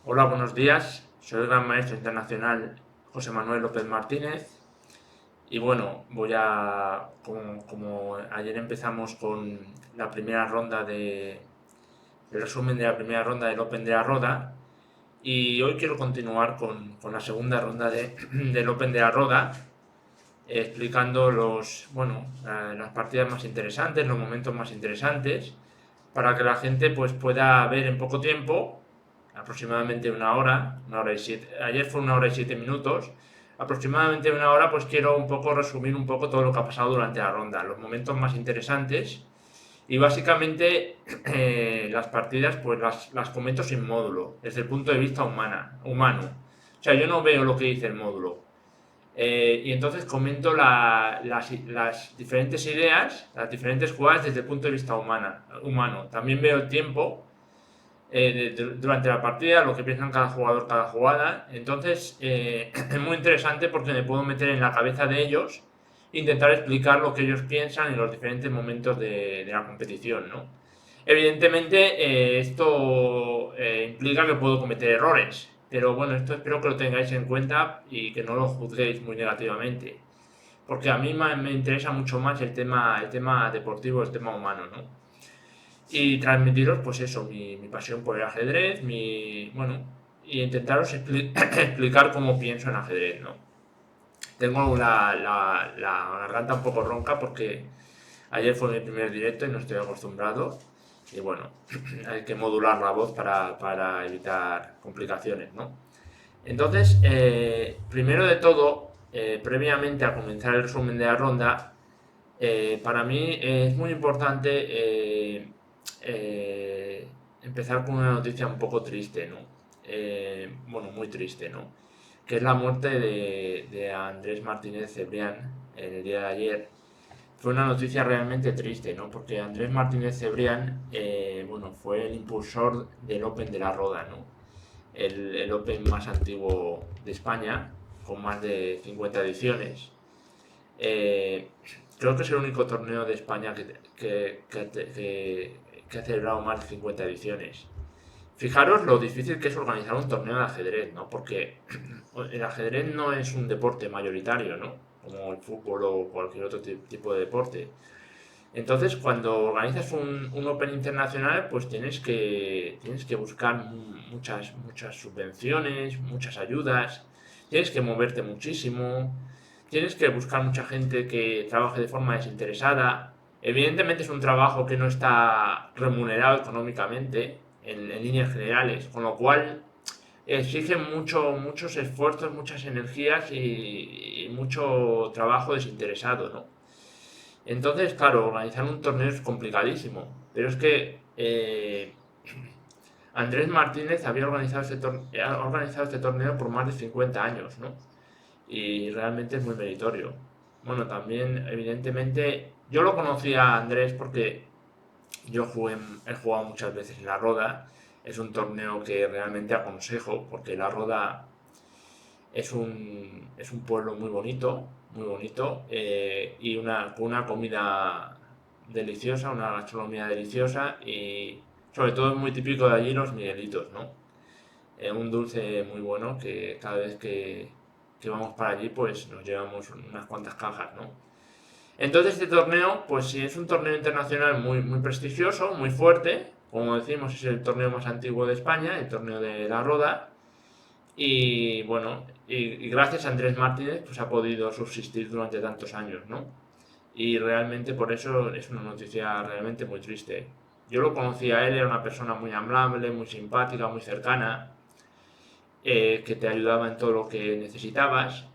Hola, buenos días. Soy el gran maestro internacional José Manuel López Martínez. Y bueno, como ayer empezamos con la primera ronda el resumen de la primera ronda del Open de la Roda. Y hoy quiero continuar con la segunda ronda del Open de la Roda, explicando las partidas más interesantes, los momentos más interesantes, para que la gente pues pueda ver en poco tiempo, aproximadamente una hora y siete, ayer fue 1 hora y 7 minutos, aproximadamente una hora, pues quiero un poco resumir un poco todo lo que ha pasado durante la ronda, los momentos más interesantes y básicamente las partidas pues las comento sin módulo, desde el punto de vista humano. O sea, yo no veo lo que dice el módulo, y entonces comento las diferentes ideas, las diferentes jugadas desde el punto de vista humano. También veo el tiempo durante la partida, lo que piensan cada jugador, cada jugada. Entonces es muy interesante porque me puedo meter en la cabeza de ellos e intentar explicar lo que ellos piensan en los diferentes momentos de la competición, ¿no? Evidentemente, esto implica que puedo cometer errores, pero bueno, esto espero que lo tengáis en cuenta y que no lo juzguéis muy negativamente, porque a mí me interesa mucho más el tema deportivo, el tema humano, ¿no? Y transmitiros, pues eso, mi pasión por el ajedrez, y intentaros explicar cómo pienso en ajedrez, ¿no? Tengo la garganta un poco ronca porque ayer fue mi primer directo y no estoy acostumbrado. Y bueno, hay que modular la voz para evitar complicaciones, ¿no? Entonces, primero de todo, previamente a comenzar el resumen de la ronda, para mí es muy importante empezar con una noticia un poco triste, ¿no? Muy triste, ¿no? Que es la muerte de Andrés Martínez Cebrián en el día de ayer. Fue una noticia realmente triste, ¿no? Porque Andrés Martínez Cebrián, fue el impulsor del Open de la Roda, ¿no? El Open más antiguo de España, con más de 50 ediciones. Eh, Creo que es el único torneo de España que ha celebrado más de 50 ediciones. Fijaros lo difícil que es organizar un torneo de ajedrez, ¿no? Porque el ajedrez no es un deporte mayoritario, ¿no? Como el fútbol o cualquier otro tipo de deporte. Entonces, cuando organizas un Open internacional, pues tienes que buscar muchas subvenciones, muchas ayudas, tienes que moverte muchísimo, tienes que buscar mucha gente que trabaje de forma desinteresada. Evidentemente es un trabajo que no está remunerado económicamente en líneas generales, con lo cual exige muchos esfuerzos, muchas energías y mucho trabajo desinteresado, ¿no? Entonces, claro, organizar un torneo es complicadísimo, pero es que Andrés Martínez ha organizado este torneo por más de 50 años, ¿no? Y realmente es muy meritorio. Bueno, también, evidentemente, yo lo conocí a Andrés porque he jugado muchas veces en la Roda. Es un torneo que realmente aconsejo porque la Roda es un pueblo muy bonito, y con una comida deliciosa, una gastronomía deliciosa y sobre todo es muy típico de allí los miguelitos, ¿no? Un dulce muy bueno que cada vez que vamos para allí pues nos llevamos unas cuantas cajas, ¿no? Entonces este torneo, pues sí, es un torneo internacional muy prestigioso, muy fuerte, como decimos es el torneo más antiguo de España, el torneo de la Roda, y bueno, y gracias a Andrés Martínez pues ha podido subsistir durante tantos años, ¿no? Y realmente por eso es una noticia realmente muy triste. Yo lo conocí a él, era una persona muy amable, muy simpática, muy cercana, que te ayudaba en todo lo que necesitabas.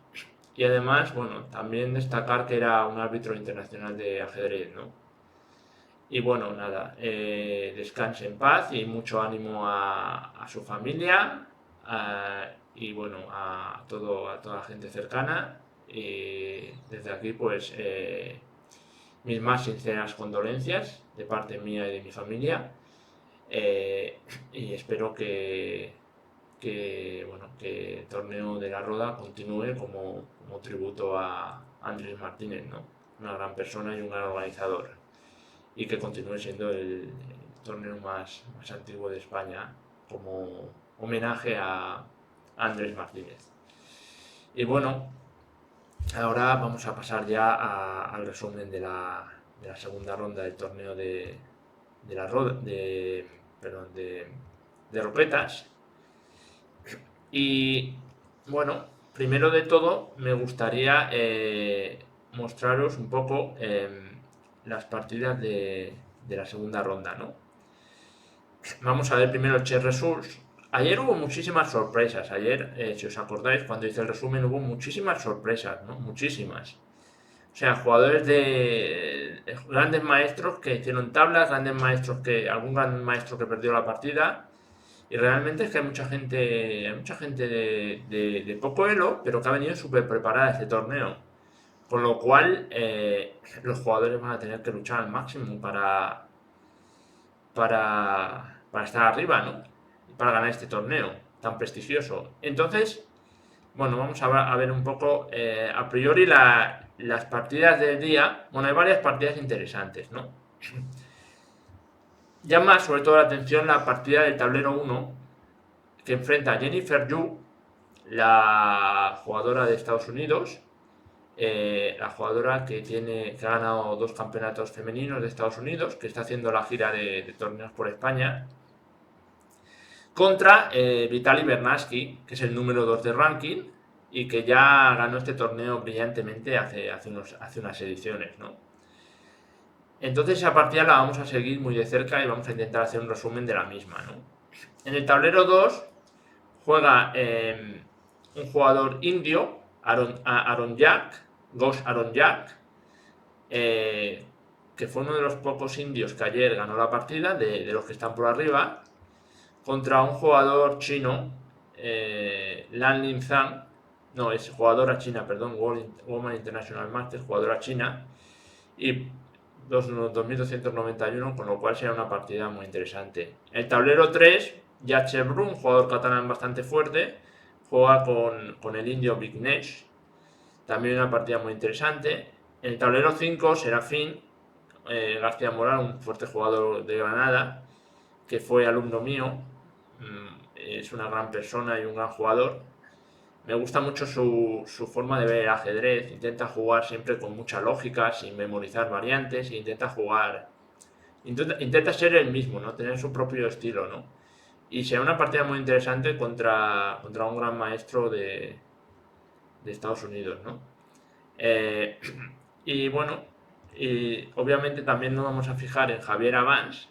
Y además, bueno, también destacar que era un árbitro internacional de ajedrez, ¿no? Y bueno, nada, descanse en paz y mucho ánimo a su familia, y bueno, a toda la gente cercana. Y desde aquí, pues, mis más sinceras condolencias de parte mía y de mi familia. Y espero que el torneo de la Roda continúe como tributo a Andrés Martínez, ¿no? Una gran persona y un gran organizador y que continúe siendo el torneo más antiguo de España, como, homenaje a Andrés Martínez. Y bueno, ahora vamos a pasar ya al resumen de la segunda ronda del torneo de ropetas. Y bueno, primero de todo me gustaría mostraros un poco las partidas de la segunda ronda, ¿no? Vamos a ver primero el Chess Results. Ayer hubo muchísimas sorpresas. Ayer, si os acordáis, cuando hice el resumen hubo muchísimas sorpresas, ¿no? Muchísimas. O sea, jugadores de grandes maestros que hicieron tablas, algún gran maestro que perdió la partida. Y realmente es que hay mucha gente de poco elo, pero que ha venido súper preparada a este torneo. Con lo cual, los jugadores van a tener que luchar al máximo para estar arriba, ¿no? Para ganar este torneo tan prestigioso. Entonces, bueno, vamos a ver un poco, a priori, las partidas del día. Bueno, hay varias partidas interesantes, ¿no? Llama sobre todo la atención la partida del tablero 1, que enfrenta a Jennifer Yu, la jugadora de Estados Unidos, la jugadora que ha ganado 2 campeonatos femeninos de Estados Unidos, que está haciendo la gira de torneos por España, contra Vitaly Bernatsky, que es el número 2 de ranking y que ya ganó este torneo brillantemente hace unas ediciones, ¿no? Entonces esa partida la vamos a seguir muy de cerca y vamos a intentar hacer un resumen de la misma, ¿no? En el tablero 2 juega un jugador indio, Ghosh Aronjak, que fue uno de los pocos indios que ayer ganó la partida, de los que están por arriba, contra un jugador chino, Lan Lin Zhang, no, es jugadora china, perdón, Woman International Masters, jugadora china, y 2291, con lo cual será una partida muy interesante. El tablero 3, Yatche Brun, jugador catalán bastante fuerte, juega con el indio Vignesh, también una partida muy interesante. En el tablero 5, Serafín García Moral, un fuerte jugador de Granada, que fue alumno mío, es una gran persona y un gran jugador. Me gusta mucho su forma de ver el ajedrez, intenta jugar siempre con mucha lógica, sin memorizar variantes, e intenta ser el mismo, ¿no? Tener su propio estilo, ¿no? Y será una partida muy interesante contra un gran maestro de Estados Unidos, ¿no? Y bueno, y obviamente también nos vamos a fijar en Javier Avance,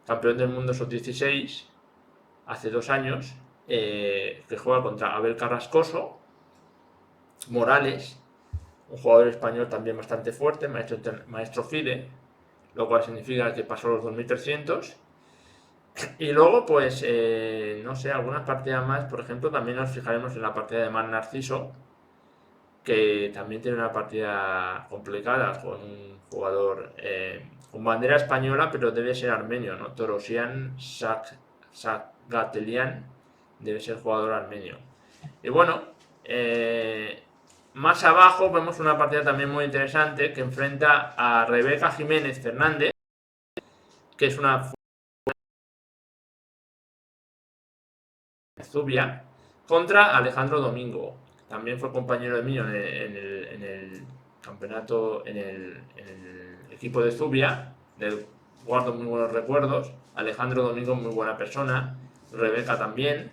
campeón del mundo sub-16 hace 2 años, que juega contra Abel Carrascoso Morales, un jugador español también bastante fuerte, maestro FIDE, lo cual significa que pasó los 2300. Y luego, pues, no sé, algunas partidas más. Por ejemplo, también nos fijaremos en la partida de Mar Narciso, que también tiene una partida complicada con un jugador con bandera española, pero debe ser armenio, ¿no? Torosian Sagatelian debe ser jugador armenio. Y bueno, más abajo vemos una partida también muy interesante que enfrenta a Rebeca Jiménez Fernández, que es una Zubia, contra Alejandro Domingo. También fue compañero mío en el campeonato, en el equipo de Zubia. Guardo muy buenos recuerdos. Alejandro Domingo, muy buena persona. Rebeca también.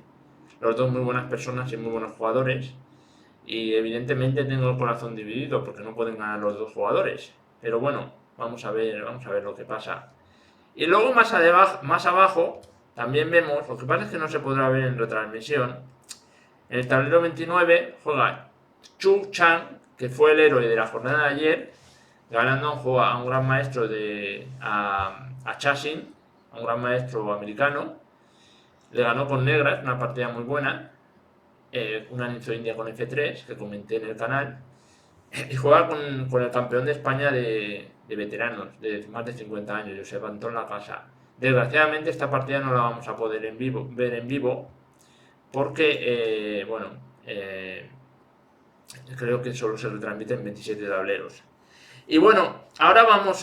Los dos muy buenas personas y muy buenos jugadores. Y evidentemente tengo el corazón dividido porque no pueden ganar los dos jugadores. Pero bueno, vamos a ver lo que pasa. Y luego más abajo también vemos, lo que pasa es que no se podrá ver en retransmisión. En el tablero 29 juega Chu Chang, que fue el héroe de la jornada de ayer, ganando a un gran maestro a Chassin, a un gran maestro americano. Le ganó con negras, una partida muy buena. Una Ninja India con F3, que comenté en el canal. Y juega con el campeón de España de veteranos, de más de 50 años, Josep Antón La Casa. Desgraciadamente esta partida no la vamos a poder ver en vivo, porque, creo que solo se retransmite en 27 tableros. Y bueno, ahora vamos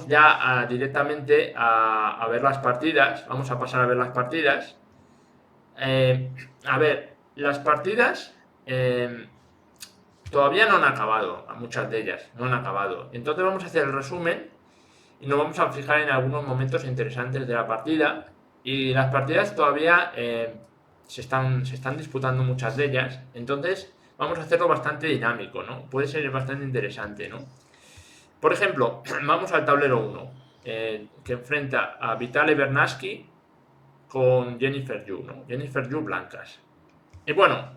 ya directamente a ver las partidas, vamos a pasar a ver las partidas. A ver, las partidas todavía no han acabado, muchas de ellas no han acabado. Entonces vamos a hacer el resumen y nos vamos a fijar en algunos momentos interesantes de la partida. Y las partidas todavía se están disputando muchas de ellas, entonces vamos a hacerlo bastante dinámico, ¿no? Puede ser bastante interesante, ¿no? Por ejemplo, vamos al tablero 1, que enfrenta a Vitaly Bernaschi con Jennifer Yu, ¿no? Jennifer Yu blancas. Y bueno,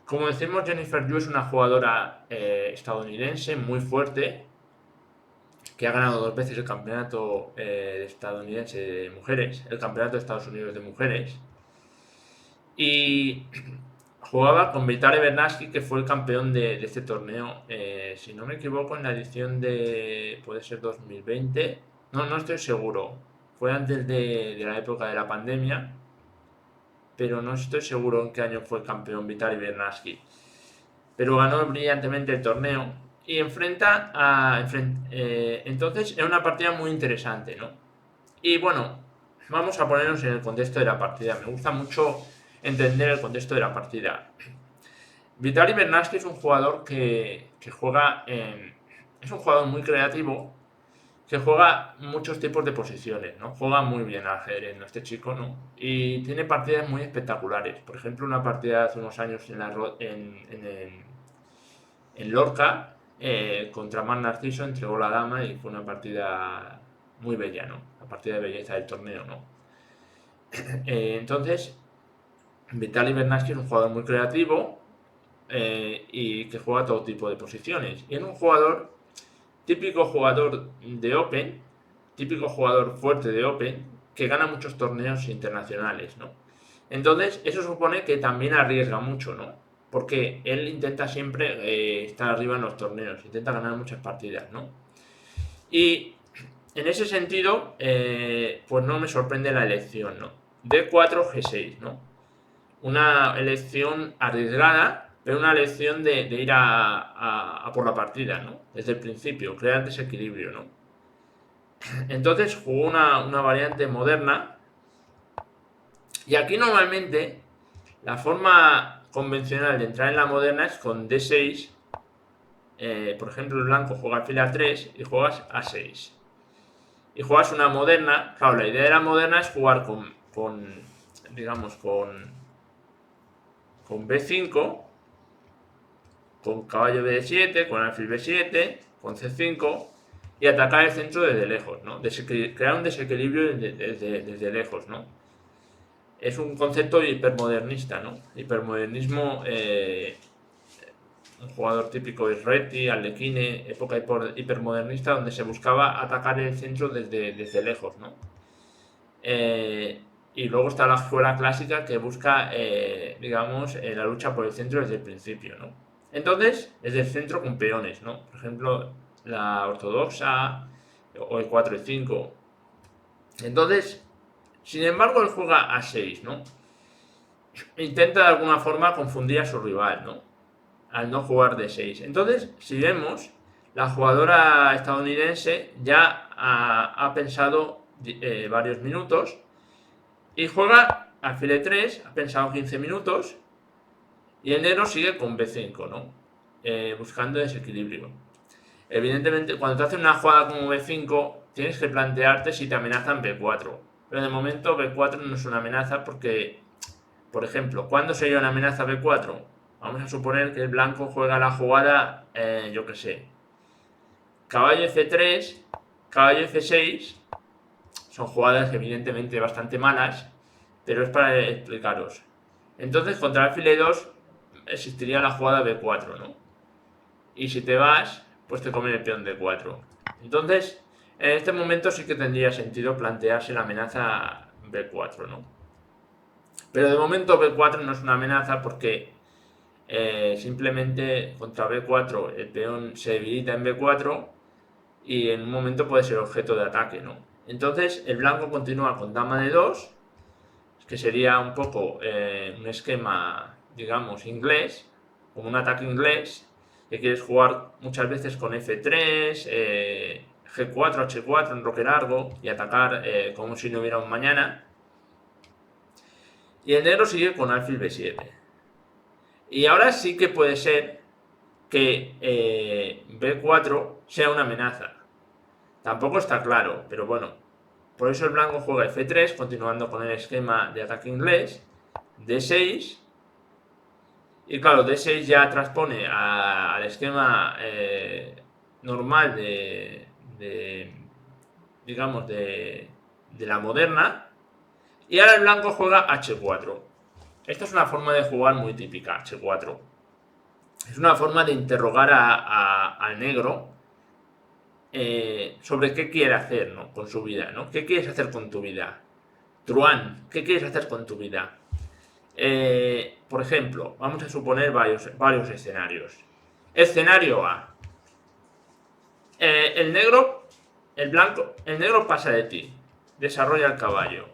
como decimos, Jennifer Yu es una jugadora estadounidense muy fuerte, que ha ganado 2 veces el campeonato estadounidense de mujeres, el campeonato de Estados Unidos de mujeres, y jugaba con Vitaly Bernaschi, que fue el campeón de este torneo, si no me equivoco, en la edición de, puede ser 2020, no estoy seguro, fue antes de la época de la pandemia, pero no estoy seguro en qué año fue campeón Vitaly Bernaschi, pero ganó brillantemente el torneo y entonces es una partida muy interesante, ¿no? Y bueno, vamos a ponernos en el contexto de la partida. Me gusta mucho entender el contexto de la partida. Vitaly Bernaschi es un jugador que juega es un jugador muy creativo, que juega muchos tipos de posiciones, ¿no? Juega muy bien al ajedrez, ¿no? Este chico, ¿no? Y tiene partidas muy espectaculares. Por ejemplo, una partida hace unos años en Lorca, contra Mar Narciso, entregó la dama y fue una partida muy bella, ¿no? La partida de belleza del torneo, ¿no? Entonces, Vitaly Bernaschi es un jugador muy creativo y que juega todo tipo de posiciones. Y es un jugador, típico jugador de Open, típico jugador fuerte de Open, que gana muchos torneos internacionales, ¿no? Entonces, eso supone que también arriesga mucho, ¿no? Porque él intenta siempre estar arriba en los torneos, intenta ganar muchas partidas, ¿no? Y en ese sentido, pues no me sorprende la elección, ¿no? D4, G6, ¿no? Una elección arriesgada, pero una elección de ir a por la partida, ¿no? Desde el principio, crear desequilibrio, ¿no? Entonces jugó una variante moderna. Y aquí normalmente la forma convencional de entrar en la moderna es con D6. Por ejemplo, el blanco juega alfil A3 y juegas A6. Y juegas una moderna. Claro, la idea de la moderna es jugar digamos, con B5, con caballo B7, con alfil B7, con C5 y atacar el centro desde lejos, ¿no? Crear un desequilibrio desde lejos, ¿no? Es un concepto hipermodernista, ¿no? Hipermodernismo, un jugador típico es Reti, Arlequine, época hipermodernista donde se buscaba atacar el centro desde lejos, ¿no? Y luego está la escuela clásica que busca, digamos, la lucha por el centro desde el principio, ¿no? Entonces, desde el centro con peones, ¿no? Por ejemplo, la ortodoxa o el 4 y 5. Entonces, sin embargo, él juega a 6, ¿no? Intenta de alguna forma confundir a su rival, ¿no? Al no jugar de 6. Entonces, si vemos, la jugadora estadounidense ya ha pensado varios minutos y juega alfil E3, ha pensado 15 minutos y el negro sigue con B5, ¿no? Buscando desequilibrio. Evidentemente, cuando te hacen una jugada como B5, tienes que plantearte si te amenazan B4. Pero de momento B4 no es una amenaza porque, por ejemplo, ¿cuándo sería una amenaza B4? Vamos a suponer que el blanco juega la jugada, yo que sé, caballo F3, caballo F6. Son jugadas evidentemente bastante malas, pero es para explicaros. Entonces, contra alfil E2 existiría la jugada B4, ¿no? Y si te vas, pues te comen el peón D4. Entonces, en este momento sí que tendría sentido plantearse la amenaza B4, ¿no? Pero de momento B4 no es una amenaza porque simplemente contra B4 el peón se debilita en B4 y en un momento puede ser objeto de ataque, ¿no? Entonces el blanco continúa con dama de 2, que sería un poco un esquema, digamos, inglés, como un ataque inglés, que quieres jugar muchas veces con F3, G4, H4 en roque largo y atacar como si no hubiera un mañana. Y el negro sigue con alfil b7. Y ahora sí que puede ser que b4 sea una amenaza. Tampoco está claro, pero bueno. Por eso el blanco juega f3, continuando con el esquema de ataque inglés, d6. Y claro, d6 ya transpone al esquema normal digamos, de la moderna. Y ahora el blanco juega h4. Esta es una forma de jugar muy típica, h4. Es una forma de interrogar al negro sobre qué quiere hacer, ¿no? Con su vida, ¿no? ¿Qué quieres hacer con tu vida? Truán, ¿qué quieres hacer con tu vida? Por ejemplo, vamos a suponer varios escenarios. Escenario A. El negro pasa de ti. Desarrolla el caballo.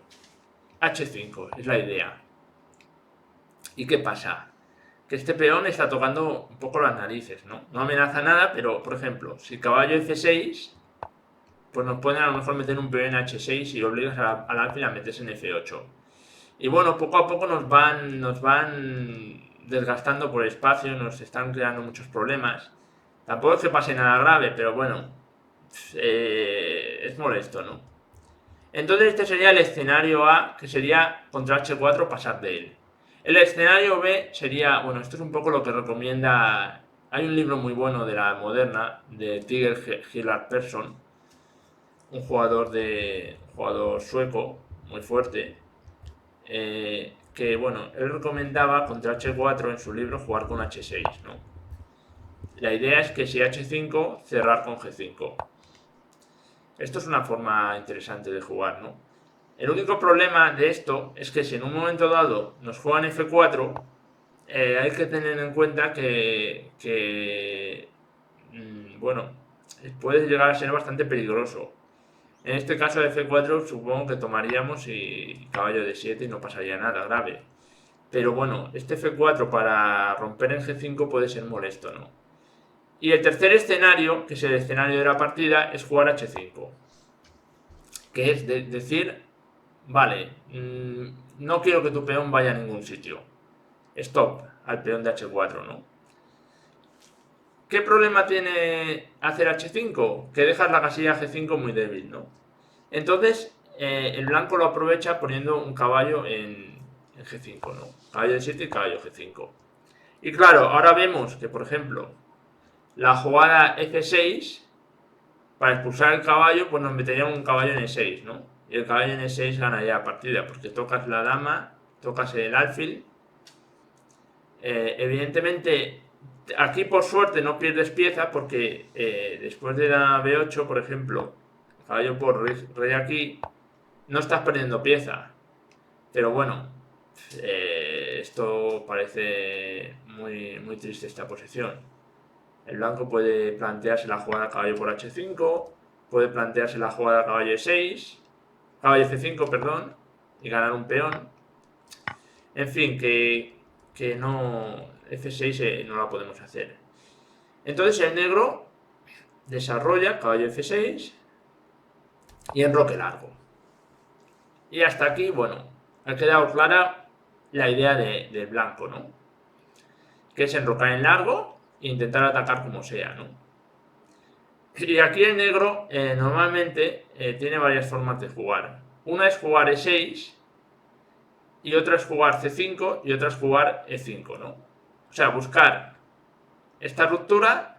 H5 es la idea. ¿Y qué pasa? Que este peón está tocando un poco las narices, ¿no? No amenaza nada, pero, por ejemplo, si caballo F6, pues nos pueden a lo mejor meter un peón en H6 y obligas al alfil a meterse en F8. Y bueno, poco a poco nos van desgastando por espacio, nos están creando muchos problemas. Tampoco es que pase nada grave, pero bueno, es molesto, ¿no? Entonces este sería el escenario A, que sería contra H4 pasar de él. El escenario B sería, bueno, esto es un poco lo que recomienda. Hay un libro muy bueno de la moderna, de Tiger Hillard Persson, un jugador sueco, muy fuerte, que bueno, él recomendaba contra H4 en su libro jugar con H6, ¿no? La idea es que si H5, cerrar con G5. Esto es una forma interesante de jugar, ¿no? El único problema de esto es que si en un momento dado nos juegan F4, hay que tener en cuenta que bueno, puede llegar a ser bastante peligroso. En este caso de F4 supongo que tomaríamos y caballo de 7 y no pasaría nada grave. Pero bueno, este F4 para romper en G5 puede ser molesto, ¿no? Y el tercer escenario, que es el escenario de la partida, es jugar H5. Que es decir, vale, no quiero que tu peón vaya a ningún sitio. Stop al peón de H4, ¿no? ¿Qué problema tiene hacer H5? Que dejas la casilla G5 muy débil, ¿no? Entonces, el blanco lo aprovecha poniendo un caballo en G5, ¿no? Caballo de 7 y caballo G5. Y claro, ahora vemos que, por ejemplo, la jugada F6, para expulsar el caballo, pues nos metería un caballo en E6, ¿no? Y el caballo en E6 ganaría la partida, porque tocas la dama, tocas el alfil. Evidentemente, aquí por suerte no pierdes pieza, porque después de la B8, por ejemplo, caballo por rey aquí, no estás perdiendo pieza. Pero bueno, esto parece muy triste esta posición. El blanco puede plantearse la jugada caballo por H5, puede plantearse la jugada caballo E6, caballo F5, perdón, y ganar un peón. En fin, que no, F6 no la podemos hacer. Entonces el negro desarrolla caballo F6 y enroque largo. Y hasta aquí, bueno, ha quedado clara la idea del blanco, ¿no? Que es enrocar en largo e intentar atacar como sea, ¿no? Y aquí el negro normalmente tiene varias formas de jugar. Una es jugar E6 y otra es jugar C5 y otra es jugar E5, ¿no? O sea, buscar esta ruptura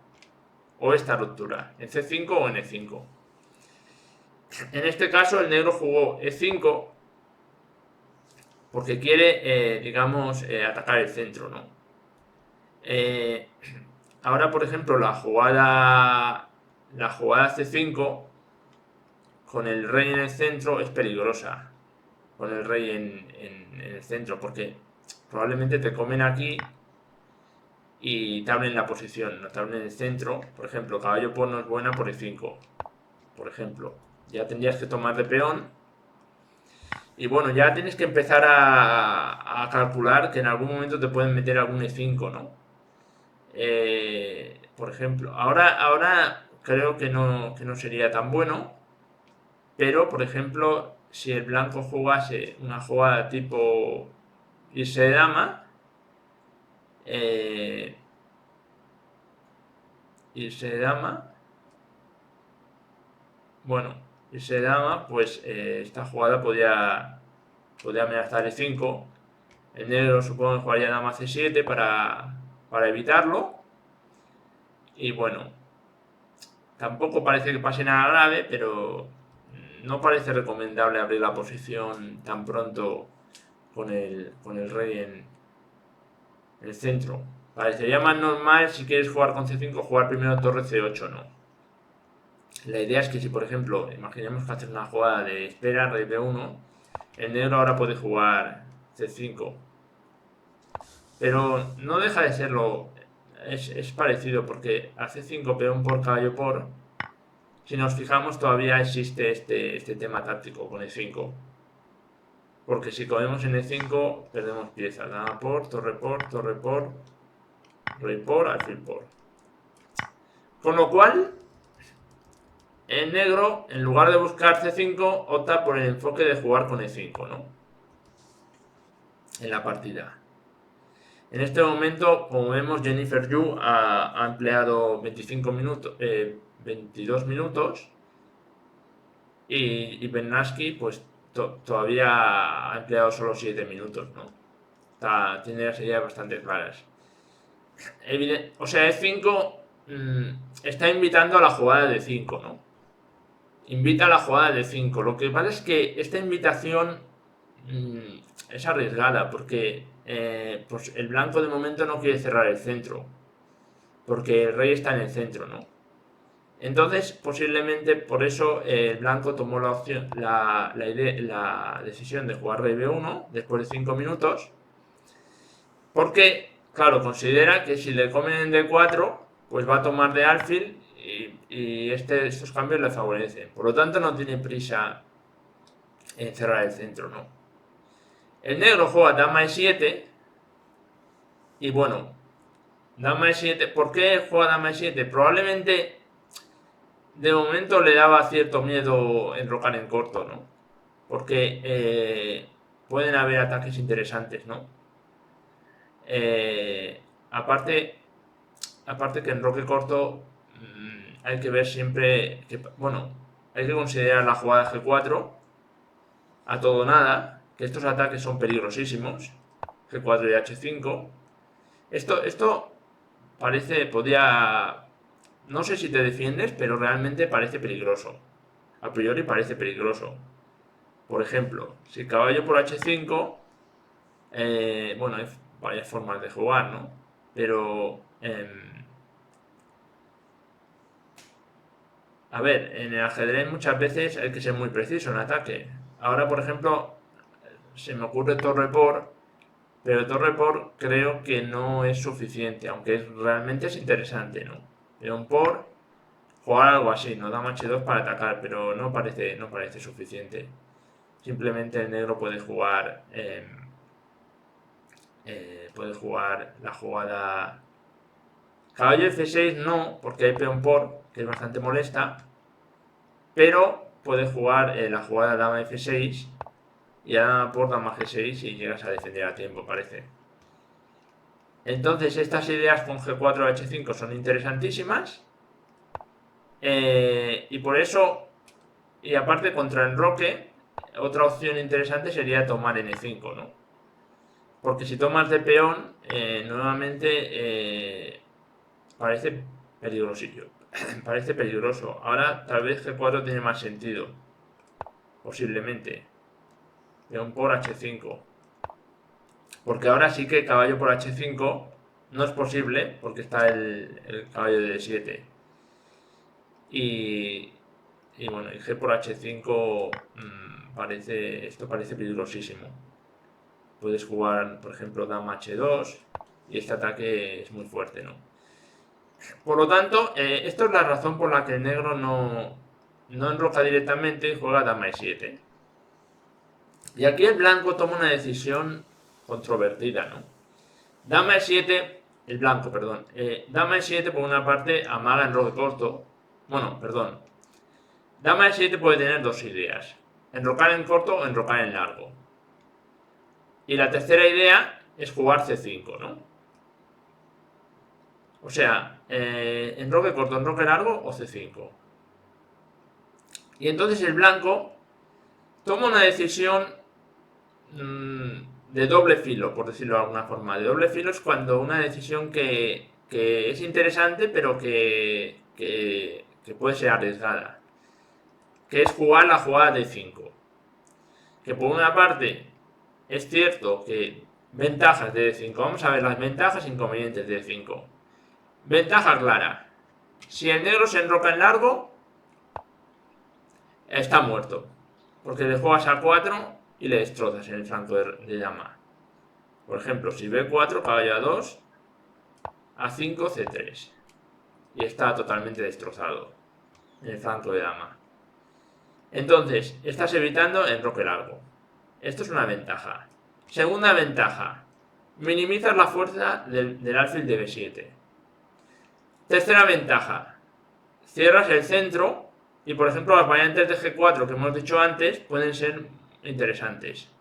o esta ruptura, en C5 o en E5. En este caso el negro jugó E5 porque quiere, digamos, atacar el centro, ¿no? Ahora, por ejemplo, la jugada C5 con el rey en el centro es peligrosa. Con el rey en el centro, porque probablemente te comen aquí y te abren la posición, no te abren el centro. Por ejemplo, caballo por no es buena por E5, por ejemplo. Ya tendrías que tomar de peón. Y bueno, ya tienes que empezar a calcular que en algún momento te pueden meter algún E5, ¿no? Por ejemplo, ahora creo que no sería tan bueno, pero por ejemplo, si el blanco jugase una jugada tipo irse de dama, irse de dama, bueno, irse de dama, pues esta jugada podía amenazar E5. El negro supongo que jugaría dama C7 para evitarlo. Y bueno, tampoco parece que pase nada grave, pero no parece recomendable abrir la posición tan pronto con el rey en el centro. Parecería más normal si quieres jugar con C5, jugar primero torre C8, ¿no? La idea es que si, por ejemplo, imaginemos que haces una jugada de espera, rey B1, el negro ahora puede jugar C5. Pero no deja de serlo, es parecido, porque a C5 peón por caballo por, si nos fijamos todavía existe este tema táctico con E5. Porque si comemos en E5 perdemos piezas, dama por, torre por, rey por, alfil por. Con lo cual, el negro, en lugar de buscar C5, opta por el enfoque de jugar con E5, ¿no? En la partida. En este momento, como vemos, Jennifer Yu ha empleado 22 minutos y Bernasky pues todavía ha empleado solo 7 minutos, ¿no? Tiene las ideas bastante claras. O sea, E5 está invitando a la jugada de 5, ¿no? Invita a la jugada de 5. Lo que pasa es que esta invitación es arriesgada porque pues el blanco de momento no quiere cerrar el centro, porque el rey está en el centro, ¿no? Entonces, posiblemente por eso el blanco tomó la decisión de jugar rey b1 después de 5 minutos, porque, claro, considera que si le comen en d4, pues va a tomar de alfil y estos cambios le favorecen. Por lo tanto, no tiene prisa en cerrar el centro, ¿no? El negro juega dama e7 y bueno, dama e7, ¿por qué juega dama e7? Probablemente de momento le daba cierto miedo enrocar en corto, ¿no? Porque pueden haber ataques interesantes, ¿no? Aparte que enroque corto hay que ver siempre que, bueno, hay que considerar la jugada G4 a todo o nada, que estos ataques son peligrosísimos, G4 y H5. Esto podría, no sé si te defiendes, pero realmente parece peligroso. A priori parece peligroso. Por ejemplo, si caballo por H5, bueno, hay varias formas de jugar, ¿no? Pero, a ver, en el ajedrez muchas veces hay que ser muy preciso en ataque. Ahora, por ejemplo, se me ocurre torre por, pero torre por creo que no es suficiente, aunque realmente es interesante, ¿no? Peón por, jugar algo así, ¿no? Dama H2 para atacar, pero no parece suficiente. Simplemente el negro puede jugar la jugada caballo F6 no, porque hay peón por, que es bastante molesta, pero puede jugar la jugada dama F6 y dama por dama G6 y llegas a defender a tiempo, parece. Entonces estas ideas con G4 a H5 son interesantísimas y por eso, y aparte contra el enroque, otra opción interesante sería tomar N5, ¿no? Porque si tomas de peón, nuevamente parece peligrosillo. Parece peligroso. Ahora tal vez G4 tiene más sentido. Posiblemente. Peón por H5. Porque ahora sí que caballo por H5 no es posible porque está el caballo de D7. Y bueno, y G por H5 esto parece peligrosísimo. Puedes jugar, por ejemplo, dama H2 y este ataque es muy fuerte, ¿no? Por lo tanto, esto es la razón por la que el negro no enroca directamente y juega dama E7. Y aquí el blanco toma una decisión controvertida, ¿no? Dama E7, el blanco, perdón. Dama E7 por una parte amaga enroque corto. Bueno, perdón. Dama E7 puede tener dos ideas. Enrocar en corto o enrocar en largo. Y la tercera idea es jugar C5, ¿no? O sea, enroque corto, enroque largo o C5. Y entonces el blanco toma una decisión de doble filo, por decirlo de alguna forma. De doble filo es cuando una decisión que es interesante, pero que puede ser arriesgada. Que es jugar la jugada de 5. Que por una parte es cierto que ventajas de D5. Vamos a ver las ventajas e inconvenientes de D5. Ventaja clara. Si el negro se enroca en largo, está muerto. Porque le juegas a 4 y le destrozas en el flanco de dama. Por ejemplo, si B4, caballo A2, A5, C3. Y está totalmente destrozado en el flanco de dama. Entonces, estás evitando enroque largo. Esto es una ventaja. Segunda ventaja, minimizas la fuerza del alfil de B7. Tercera ventaja, cierras el centro y, por ejemplo, las variantes de G4 que hemos dicho antes pueden ser interesantes.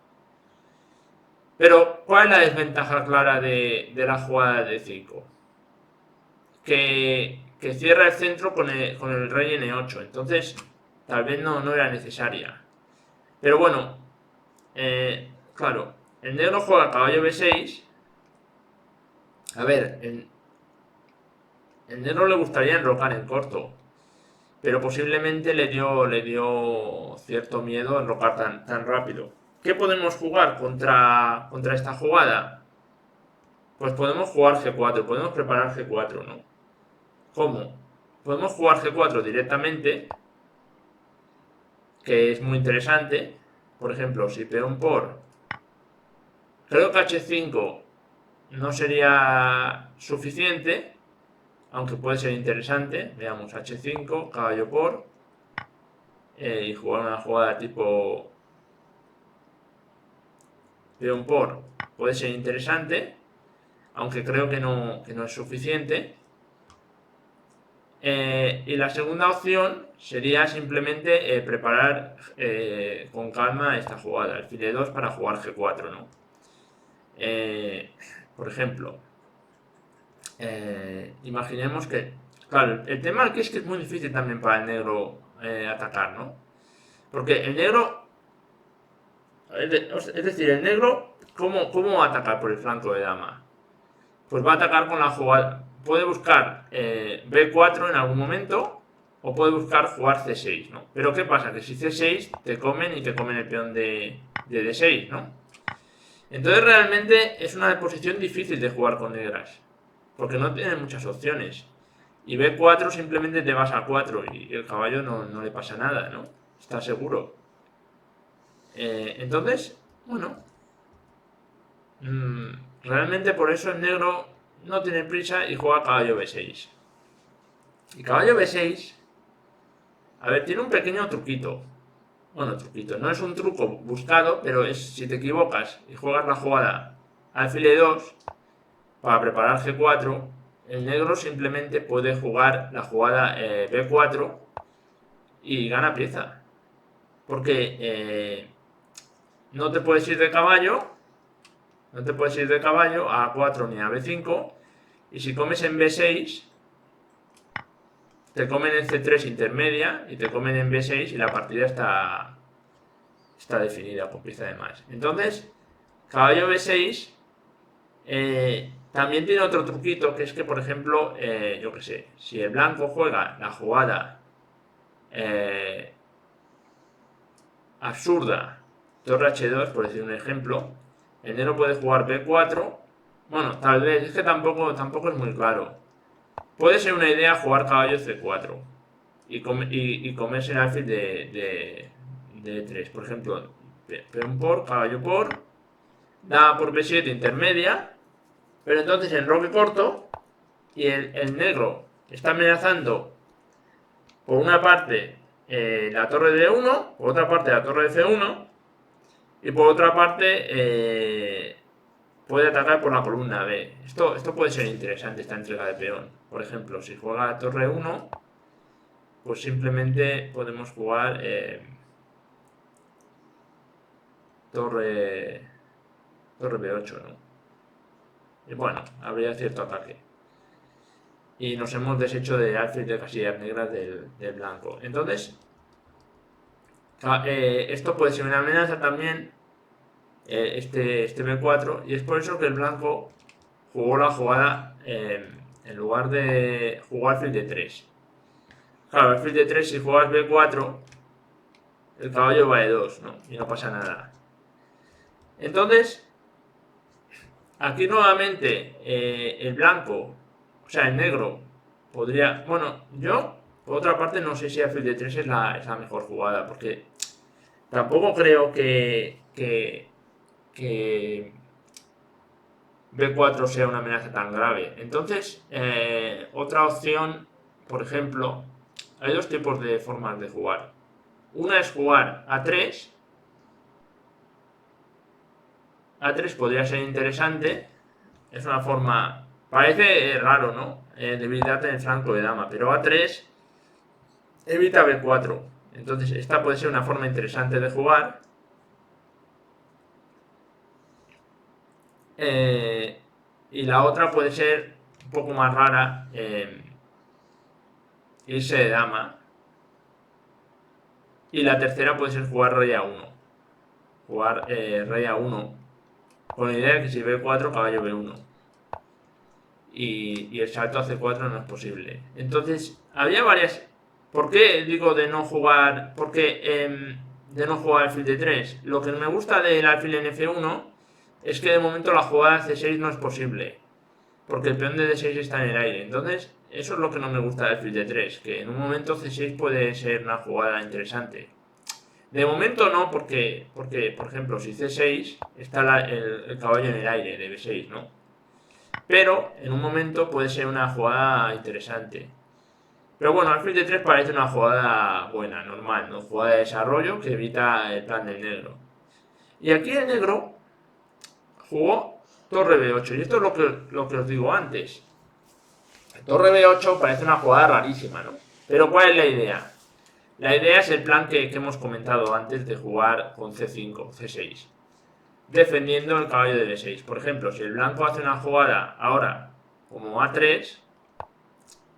Pero, ¿cuál es la desventaja clara de la jugada de 5? Que cierra el centro con el rey N8, entonces tal vez no era necesaria. Pero bueno, claro, el negro juega caballo B6. A ver, el negro le gustaría enrocar en corto, pero posiblemente le dio cierto miedo enrocar tan rápido. ¿Qué podemos jugar contra esta jugada? Pues podemos jugar G4, podemos preparar G4, ¿no? ¿Cómo? Podemos jugar G4 directamente, que es muy interesante. Por ejemplo, si peón por... Creo que H5 no sería suficiente, aunque puede ser interesante. Veamos, H5, caballo por, y jugar una jugada tipo peón por puede ser interesante, aunque creo que no es suficiente. Y la segunda opción sería simplemente preparar con calma esta jugada, alfil E2 para jugar G4, ¿no? Por ejemplo, imaginemos que, claro, el tema aquí es que es muy difícil también para el negro atacar, ¿no? Porque el negro, es decir, el negro, ¿cómo va a atacar por el flanco de dama? Pues va a atacar con la jugada, puede buscar B4 en algún momento, o puede buscar jugar C6, ¿no? Pero ¿qué pasa? Que si C6 te comen y te comen el peón de D6, ¿no? Entonces realmente es una posición difícil de jugar con negras, porque no tiene muchas opciones. Y B4 simplemente te vas a 4 y el caballo no le pasa nada, ¿no? Está seguro. Entonces, bueno, realmente por eso el negro no tiene prisa y juega caballo B6. Y caballo B6, a ver, tiene un pequeño truquito. Bueno, truquito, no es un truco buscado, pero es si te equivocas y juegas la jugada alfil E2 para preparar G4, el negro simplemente puede jugar la jugada B4 y gana pieza. Porque no te puedes ir de caballo, a A4 ni a B5, y si comes en B6, te comen en C3 intermedia y te comen en B6 y la partida está definida con pieza de más. Entonces, caballo B6 también tiene otro truquito, que es que, por ejemplo, yo que sé, si el blanco juega la jugada absurda, torre H2, por decir un ejemplo, el negro puede jugar B4. Bueno, tal vez, es que tampoco es muy claro. Puede ser una idea jugar caballo C4 y comerse el alfil de 3. Por ejemplo, peón por, caballo por, dama por B7 intermedia, pero entonces enroque corto y el negro está amenazando por una parte la torre de D1, por otra parte la torre de C1 y por otra parte puede atacar por la columna B. Esto puede ser interesante, esta entrega de peón. Por ejemplo, si juega la torre 1, pues simplemente podemos jugar torre Torre B8, ¿no? Y bueno, habría cierto ataque. Y nos hemos deshecho de alfil de casillas negras del blanco. Entonces, esto puede ser una amenaza también, este B4, y es por eso que el blanco jugó la jugada en lugar de jugar alfil de 3. Claro, alfil de 3, si juegas B4, el caballo va de 2, ¿no? Y no pasa nada. Entonces, aquí nuevamente el blanco, o sea, el negro, podría... Bueno, yo, por otra parte, no sé si alfil de 3 es la mejor jugada, porque tampoco creo que B4 sea una amenaza tan grave. Entonces, otra opción, por ejemplo, hay dos tipos de formas de jugar. Una es jugar A3. A3 podría ser interesante. Es una forma... Parece raro, ¿no? Debilidad en el flanco de dama. Pero A3 evita B4. Entonces, esta puede ser una forma interesante de jugar. Y la otra puede ser un poco más rara. Irse de dama. Y la tercera puede ser jugar rey A1. Jugar rey A1. Con la idea de que si B4, caballo B1. Y el salto a C4 no es posible. Entonces, había varias... ¿Por qué digo de no jugar? Porque de no jugar alfil de 3. Lo que me gusta del alfil en F1 es que de momento la jugada C6 no es posible. Porque el peón de D6 está en el aire. Entonces, eso es lo que no me gusta del alfil de 3. Que en un momento C6 puede ser una jugada interesante. De momento no, porque por ejemplo, si C6 está el caballo en el aire de B6, ¿no? Pero en un momento puede ser una jugada interesante. Pero bueno, alfil de 3 parece una jugada buena, normal, ¿no? Jugada de desarrollo que evita el plan del negro. Y aquí el negro jugó torre B8. Y esto es lo que os digo antes. Torre B8 parece una jugada rarísima, ¿no? Pero ¿cuál es la idea? La idea es el plan que hemos comentado antes de jugar con C5, C6. Defendiendo el caballo de B6. Por ejemplo, si el blanco hace una jugada ahora como A3,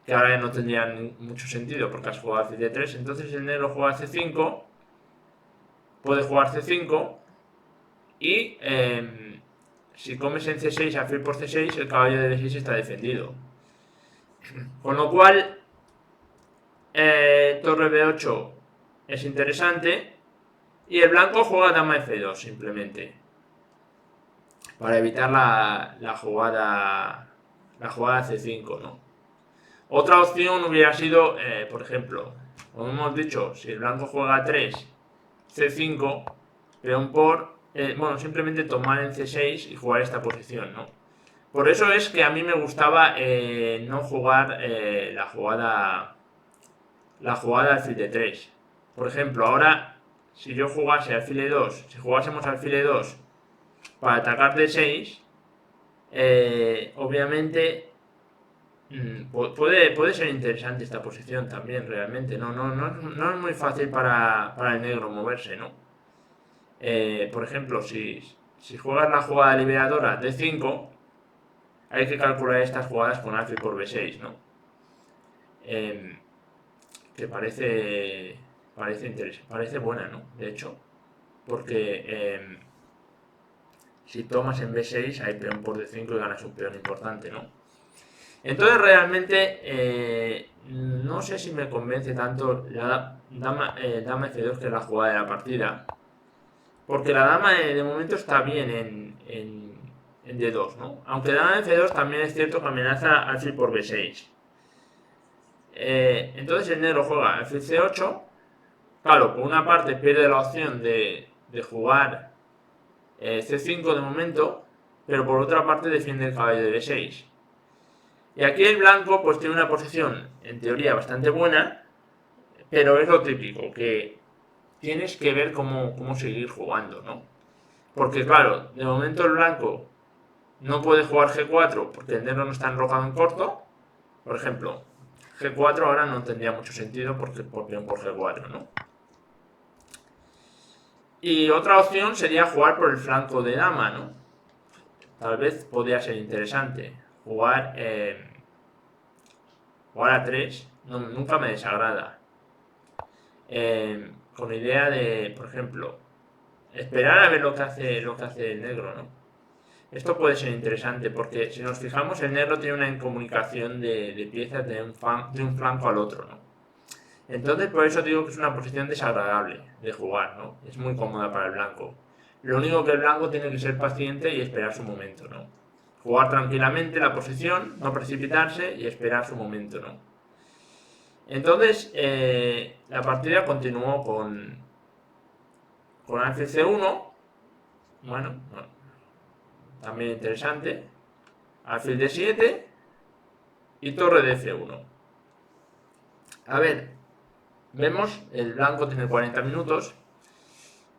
que ahora ya no tendría mucho sentido porque has jugado alfil de 3, entonces el negro juega C5, puede jugar C5 y si comes en C6 alfil por C6, el caballo de B6 está defendido. Con lo cual, torre B8 es interesante y el blanco juega dama F2 simplemente para evitar la jugada C5, ¿no? Otra opción hubiera sido, por ejemplo, como hemos dicho, si el blanco juega 3, C5, peón por, bueno, simplemente tomar en C6 y jugar esta posición, ¿no? Por eso es que a mí me gustaba no jugar la jugada alfil de 3. Por ejemplo, ahora, si yo jugase alfil de 2, si jugásemos alfil de 2 para atacar D6, obviamente puede ser interesante esta posición también, realmente. No es muy fácil para el negro moverse, ¿no? Por ejemplo, si juegas la jugada liberadora D5, hay que calcular estas jugadas con alfil por B6, ¿no? Que parece interesante, parece buena, ¿no? De hecho, porque si tomas en B6 hay peón por D5 y ganas un peón importante, ¿no? Entonces realmente no sé si me convence tanto la dama F2, que es la jugada de la partida, porque la dama de momento está bien en D2, ¿no? Aunque dama F2 también es cierto que amenaza alfil por B6. Entonces el negro juega alfil C8. Claro, por una parte pierde la opción de jugar C5 de momento, pero por otra parte defiende el caballo de B6. Y aquí el blanco pues tiene una posición en teoría bastante buena, pero es lo típico, que tienes que ver cómo seguir jugando, ¿no? Porque claro, de momento el blanco no puede jugar G4 porque el negro no está enrocado en corto. Por ejemplo, G4 ahora no tendría mucho sentido porque por G4, ¿no? Y otra opción sería jugar por el flanco de dama, ¿no? tal vez podría ser interesante. Jugar a 3 nunca me desagrada. Con idea de, por ejemplo, esperar a ver lo que hace el negro, ¿no? Esto puede ser interesante porque si nos fijamos, el negro tiene una incomunicación de piezas de un flanco al otro, ¿no? Entonces, por eso digo que es una posición desagradable de jugar, ¿no? Es muy cómoda para el blanco. Lo único que el blanco tiene que ser paciente y esperar su momento, ¿no? Jugar tranquilamente la posición, no precipitarse y esperar su momento, ¿no? Entonces, la partida continuó con alfil C1, bueno, también interesante, alfil D7 y torre de F1. A ver, vemos, el blanco tiene 40 minutos,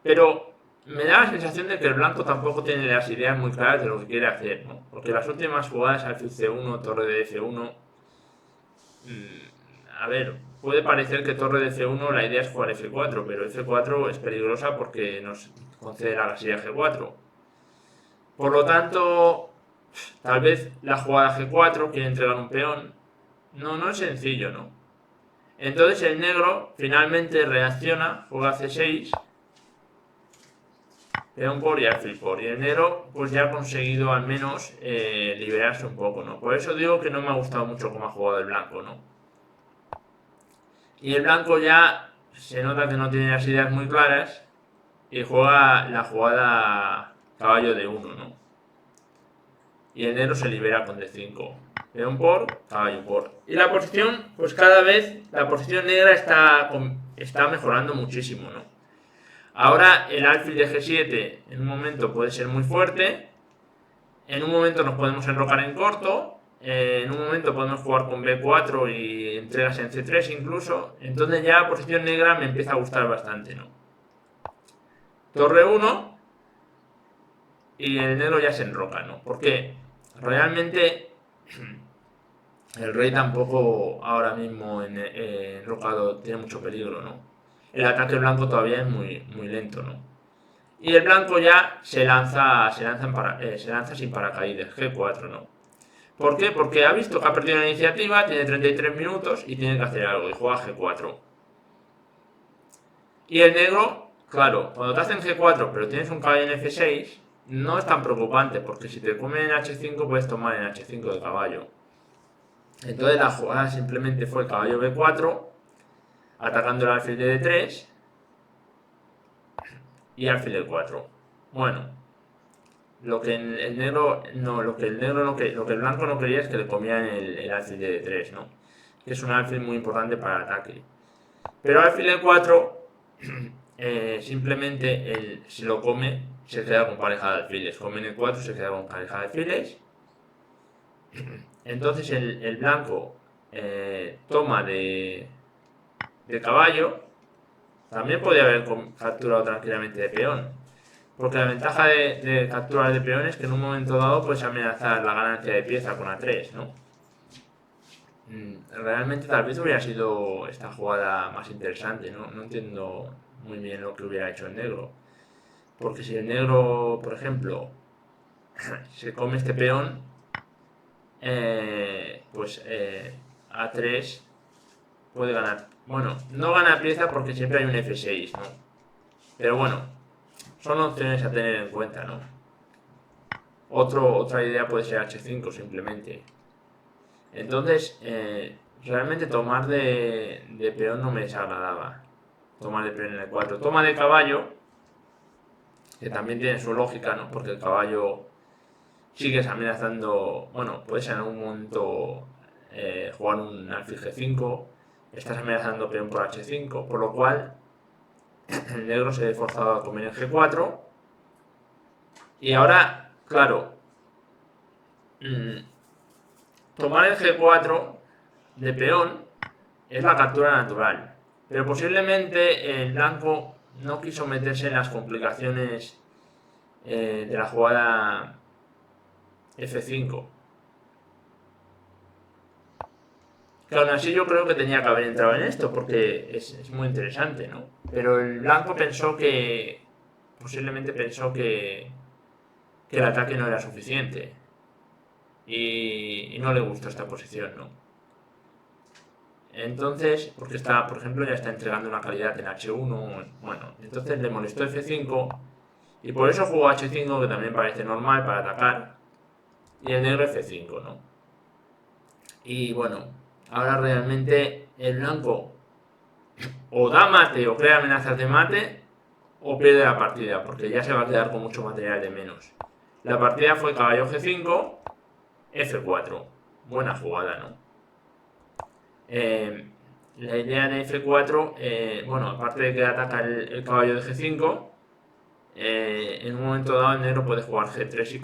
pero me da la sensación de que el blanco tampoco tiene las ideas muy claras de lo que quiere hacer, ¿no? Porque las últimas jugadas, alfil C1, torre de F1, a ver, puede parecer que torre de F1 la idea es jugar F4, pero F4 es peligrosa porque nos concede la casilla G4. Por lo tanto, tal vez la jugada G4 quiere entregar un peón. No es sencillo, ¿no? Entonces el negro finalmente reacciona, juega C6, peón por y alfil por. Y el negro pues ya ha conseguido al menos liberarse un poco, ¿no? Por eso digo que no me ha gustado mucho cómo ha jugado el blanco, ¿no? Y el blanco ya se nota que no tiene las ideas muy claras y juega la jugada caballo de 1, ¿no? Y el negro se libera con D5. Peón por, caballo por. Y la posición, pues cada vez la posición negra está mejorando muchísimo, ¿no? Ahora el alfil de G7 en un momento puede ser muy fuerte. En un momento nos podemos enrocar en corto. En un momento podemos jugar con B4 y entregas en C3 incluso. Entonces ya la posición negra me empieza a gustar bastante, ¿no? Torre 1 y el negro ya se enroca, ¿no? Porque realmente el rey tampoco ahora mismo enrocado tiene mucho peligro, ¿no? El ataque blanco todavía es muy lento, ¿no? Y el blanco ya se lanza sin paracaídas, G4, ¿no? ¿Por qué? Porque ha visto que ha perdido la iniciativa, tiene 33 minutos y tiene que hacer algo, y juega G4. Y el negro, claro, cuando te hacen G4 pero tienes un caballo en F6, no es tan preocupante, porque si te comen en H5 puedes tomar en H5 de caballo. Entonces la jugada simplemente fue caballo B4, atacando el alfil de D3 y alfil de 4. Bueno, lo que el blanco no quería es que le comieran el alfil de D3, ¿no? Que es un alfil muy importante para el ataque. Pero alfil de 4 simplemente si lo come se queda con pareja de alfiles. Come en el 4 se queda con pareja de alfiles. Entonces el blanco toma de caballo. También podría haber capturado tranquilamente de peón. Porque la ventaja de capturar de peón es que en un momento dado puedes amenazar la ganancia de pieza con A3, ¿no? Realmente tal vez hubiera sido esta jugada más interesante, ¿no? No entiendo muy bien lo que hubiera hecho el negro. Porque si el negro, por ejemplo, se come este peón, pues A3 puede ganar. Bueno, no gana pieza porque siempre hay un F6, ¿no? Pero bueno, son opciones a tener en cuenta, ¿no? Otra idea puede ser H5 simplemente. Entonces, realmente tomar de peón no me desagradaba. Tomar de peón en el 4. Toma de caballo, que también tiene su lógica, ¿no? Porque el caballo sigues amenazando. Bueno, puedes en algún momento jugar un alfil G5. Estás amenazando peón por H5, por lo cual el negro se ve forzado a comer en G4. Y ahora, claro, tomar el G4 de peón es la captura natural. Pero posiblemente el blanco no quiso meterse en las complicaciones de la jugada F5. Que aún así yo creo que tenía que haber entrado en esto, porque es muy interesante, ¿no? Pero el blanco posiblemente pensó que que el ataque no era suficiente. Y no le gustó esta posición, ¿no? Entonces, porque está, por ejemplo, ya está entregando una calidad en H1, bueno, entonces le molestó F5 y por eso jugó H5, que también parece normal para atacar, y el negro F5, ¿no? Y bueno, ahora realmente el blanco o da mate o crea amenazas de mate o pierde la partida, porque ya se va a quedar con mucho material de menos. La partida fue caballo G5, F4. Buena jugada, ¿no? La idea de F4, bueno, aparte de que ataca el caballo de G5, en un momento dado el negro puede jugar G3 y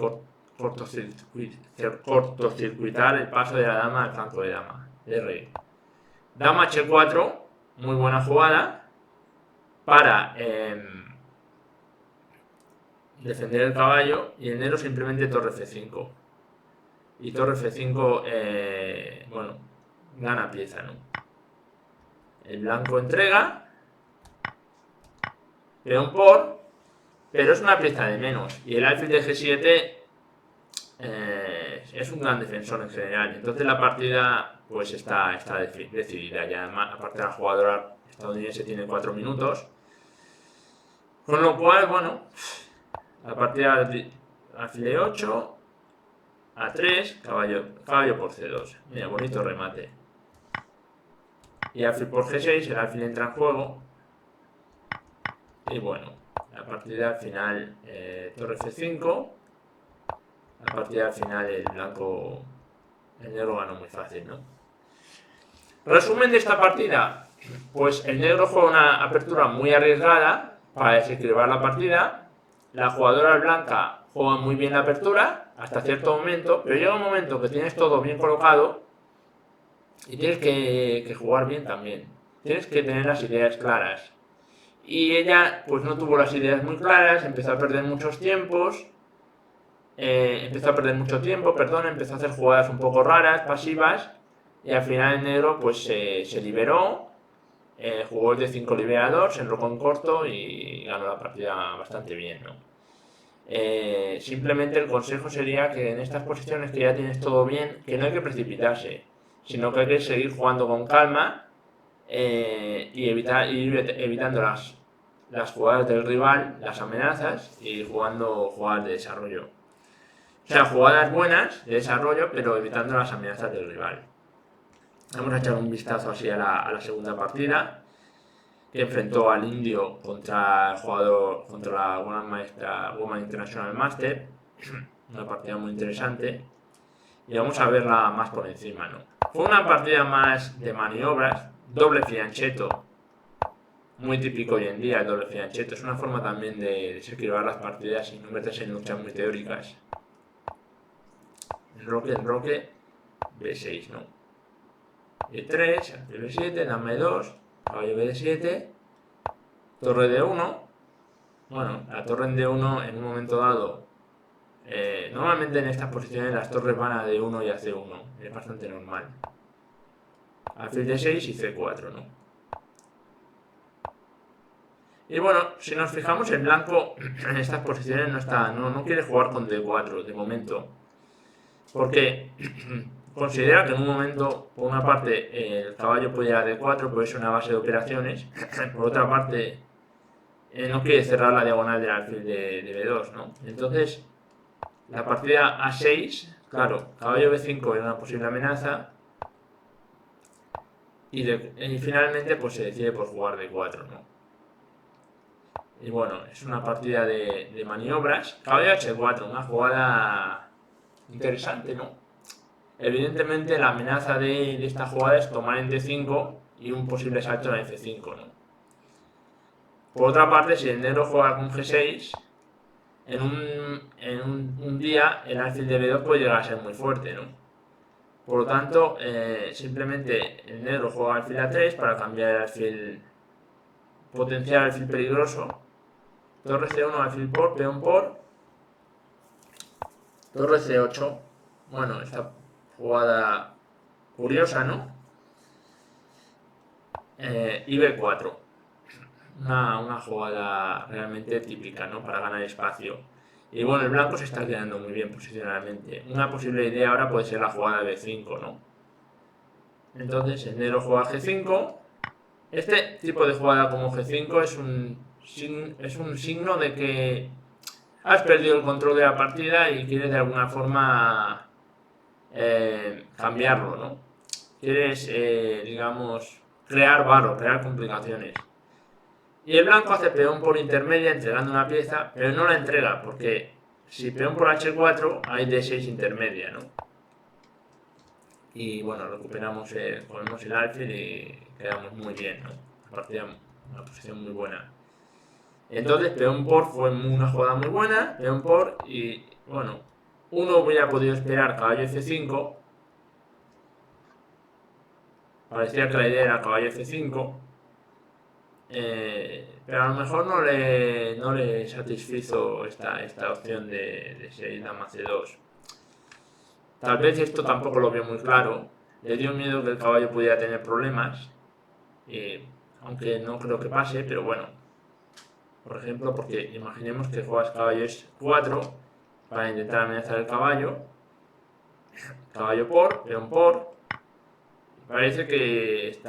cortocircuitar el paso de la dama al flanco de dama, de rey. Dama H4, muy buena jugada para defender el caballo, y el negro simplemente torre F5. Y torre F5, bueno, gana pieza, ¿no? El blanco entrega, peón por, pero es una pieza de menos. Y el alfil de G7 es un gran defensor en general. Entonces la partida pues está decidida. Ya aparte la jugadora estadounidense tiene 4 minutos. Con lo cual, bueno, la partida alfil de 8, A3, caballo por C2. Mira, bonito remate. Y alfil por G6, el alfil entra en juego. Y bueno, la partida al final, torre F5. La partida al final el negro ganó muy fácil, ¿no? Resumen de esta partida, pues el negro juega una apertura muy arriesgada para desequilibrar la partida. La jugadora blanca juega muy bien la apertura hasta cierto momento, pero llega un momento que tienes todo bien colocado y tienes que jugar bien también. Tienes que tener las ideas claras. Y ella pues no tuvo las ideas muy claras, empezó a perder mucho tiempo, empezó a hacer jugadas un poco raras, pasivas, y al final el negro pues se liberó, jugó el D5 liberador, se enrocó en corto y ganó la partida bastante bien, ¿no? Simplemente el consejo sería que en estas posiciones que ya tienes todo bien, que no hay que precipitarse, sino que hay que seguir jugando con calma, y ir evitando las jugadas del rival, las amenazas, y jugando jugadas de desarrollo. O sea, jugadas buenas de desarrollo, pero evitando las amenazas del rival. Vamos a echar un vistazo así a la segunda partida, que enfrentó al indio contra el jugador, contra la Woman International Master. Una partida muy interesante. Y vamos a verla más por encima, ¿no? Fue una partida más de maniobras, doble fianchetto. Muy típico hoy en día el doble fianchetto. Es una forma también de desequilibrar las partidas y no meterse en luchas muy teóricas. Enroque, B6, ¿no? E3, B7, dama E2, caballo B7, torre D1. Bueno, la torre en D1 en un momento dado, normalmente en estas posiciones las torres van a D1 y a C1, es bastante normal. Alfil D6 y C4, ¿no? Y bueno, si nos fijamos, el blanco en estas posiciones no quiere jugar con D4 de momento, porque considera que en un momento, por una parte, el caballo puede ir a D4, puede ser una base de operaciones, por otra parte, no quiere cerrar la diagonal del alfil de B2, ¿no? Entonces, la partida A6, claro, caballo B5 era una posible amenaza, y finalmente pues se decide por jugar D4, ¿no? Y bueno, es una partida de maniobras. Caballo H4, una jugada interesante, ¿no? Evidentemente la amenaza de esta jugada es tomar en D5 y un posible salto en F5, ¿no? Por otra parte, si el negro juega con G6, en un día el alfil de B2 puede llegar a ser muy fuerte, ¿no? Por lo tanto, simplemente el negro juega alfil A3 para cambiar el alfil, potenciar el alfil peligroso. Torre C1, alfil por, peón por. Torre C8. Bueno, esta jugada curiosa, ¿no? Y B4. Una jugada realmente típica, ¿no? Para ganar espacio. Y bueno, el blanco se está quedando muy bien posicionalmente. Una posible idea ahora puede ser la jugada de B5, ¿no? Entonces el negro juega G5. Este tipo de jugada como G5 es un signo de que has perdido el control de la partida y quieres de alguna forma cambiarlo, ¿no? Quieres, digamos, crear varo, crear complicaciones. Y el blanco hace peón por intermedia entregando una pieza, pero no la entrega, porque si peón por H4 hay D6 intermedia, ¿no? Y bueno, recuperamos, ponemos el alfil y quedamos muy bien, ¿no? Una posición muy buena. Entonces peón por fue una jugada muy buena, peón por y bueno, uno hubiera podido esperar caballo F5. Parecía que la idea era caballo F5. Pero a lo mejor no le satisfizo esta opción de seguir dama C2. Tal vez esto tampoco lo vio muy claro. Le dio miedo que el caballo pudiera tener problemas. Aunque no creo que pase, pero bueno. Por ejemplo, porque imaginemos que juegas caballo S4 para intentar amenazar el caballo. Caballo por, peón por. Parece que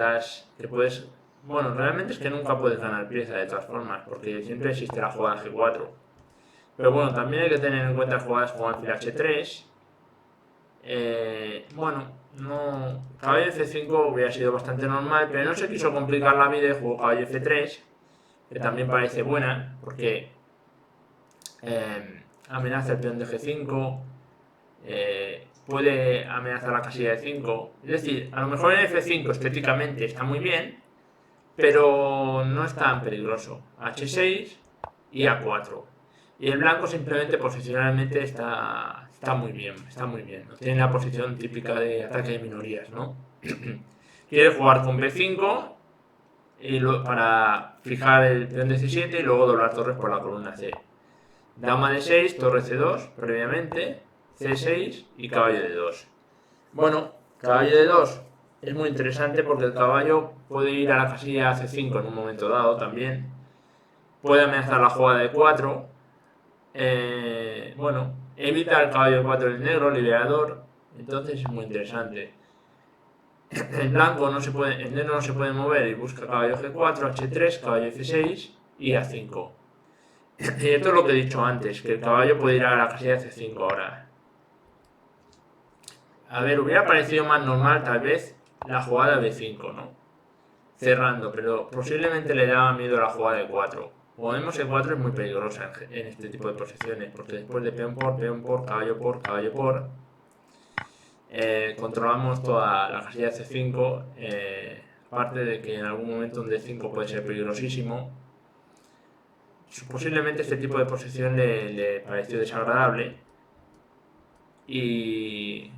puedes. Bueno, realmente es que nunca puedes ganar pieza de todas formas, porque siempre existe la jugada G4. Pero bueno, también hay que tener en cuenta jugadas como alfil H3. Bueno, no. Caballo F5 hubiera sido bastante normal, pero no se quiso complicar la vida y jugó caballo F3, que también parece buena, porque amenaza el peón de G5, puede amenazar la casilla de 5. Es decir, a lo mejor en F5 estéticamente está muy bien, pero no es tan peligroso. H6 y A4. Y el blanco simplemente posicionalmente está muy bien, está muy bien. ¿No? Tiene la posición típica de ataque de minorías, ¿no? Quiere jugar con B5 para fijar el peón de C7 y luego doblar torres por la columna C. Dama de 6, torre C2 previamente, C6 y caballo de 2. Bueno, caballo de 2 es muy interesante porque el caballo puede ir a la casilla C5 en un momento dado también. Puede amenazar la jugada de 4. Bueno, evita el caballo de 4 del negro, liberador. Entonces es muy interesante. El negro no se puede mover y busca caballo G4, H3, caballo F6 y A5. Y esto es lo que he dicho antes, que el caballo puede ir a la casilla C5 ahora. A ver, hubiera parecido más normal tal vez la jugada B5, ¿no? Cerrando, pero posiblemente le daba miedo la jugada de 4. Como vemos, el 4 es muy peligrosa en este tipo de posiciones, porque después de peón por, caballo por, controlamos toda la casilla C5, aparte de que en algún momento un D5 puede ser peligrosísimo. Posiblemente este tipo de posición le pareció desagradable y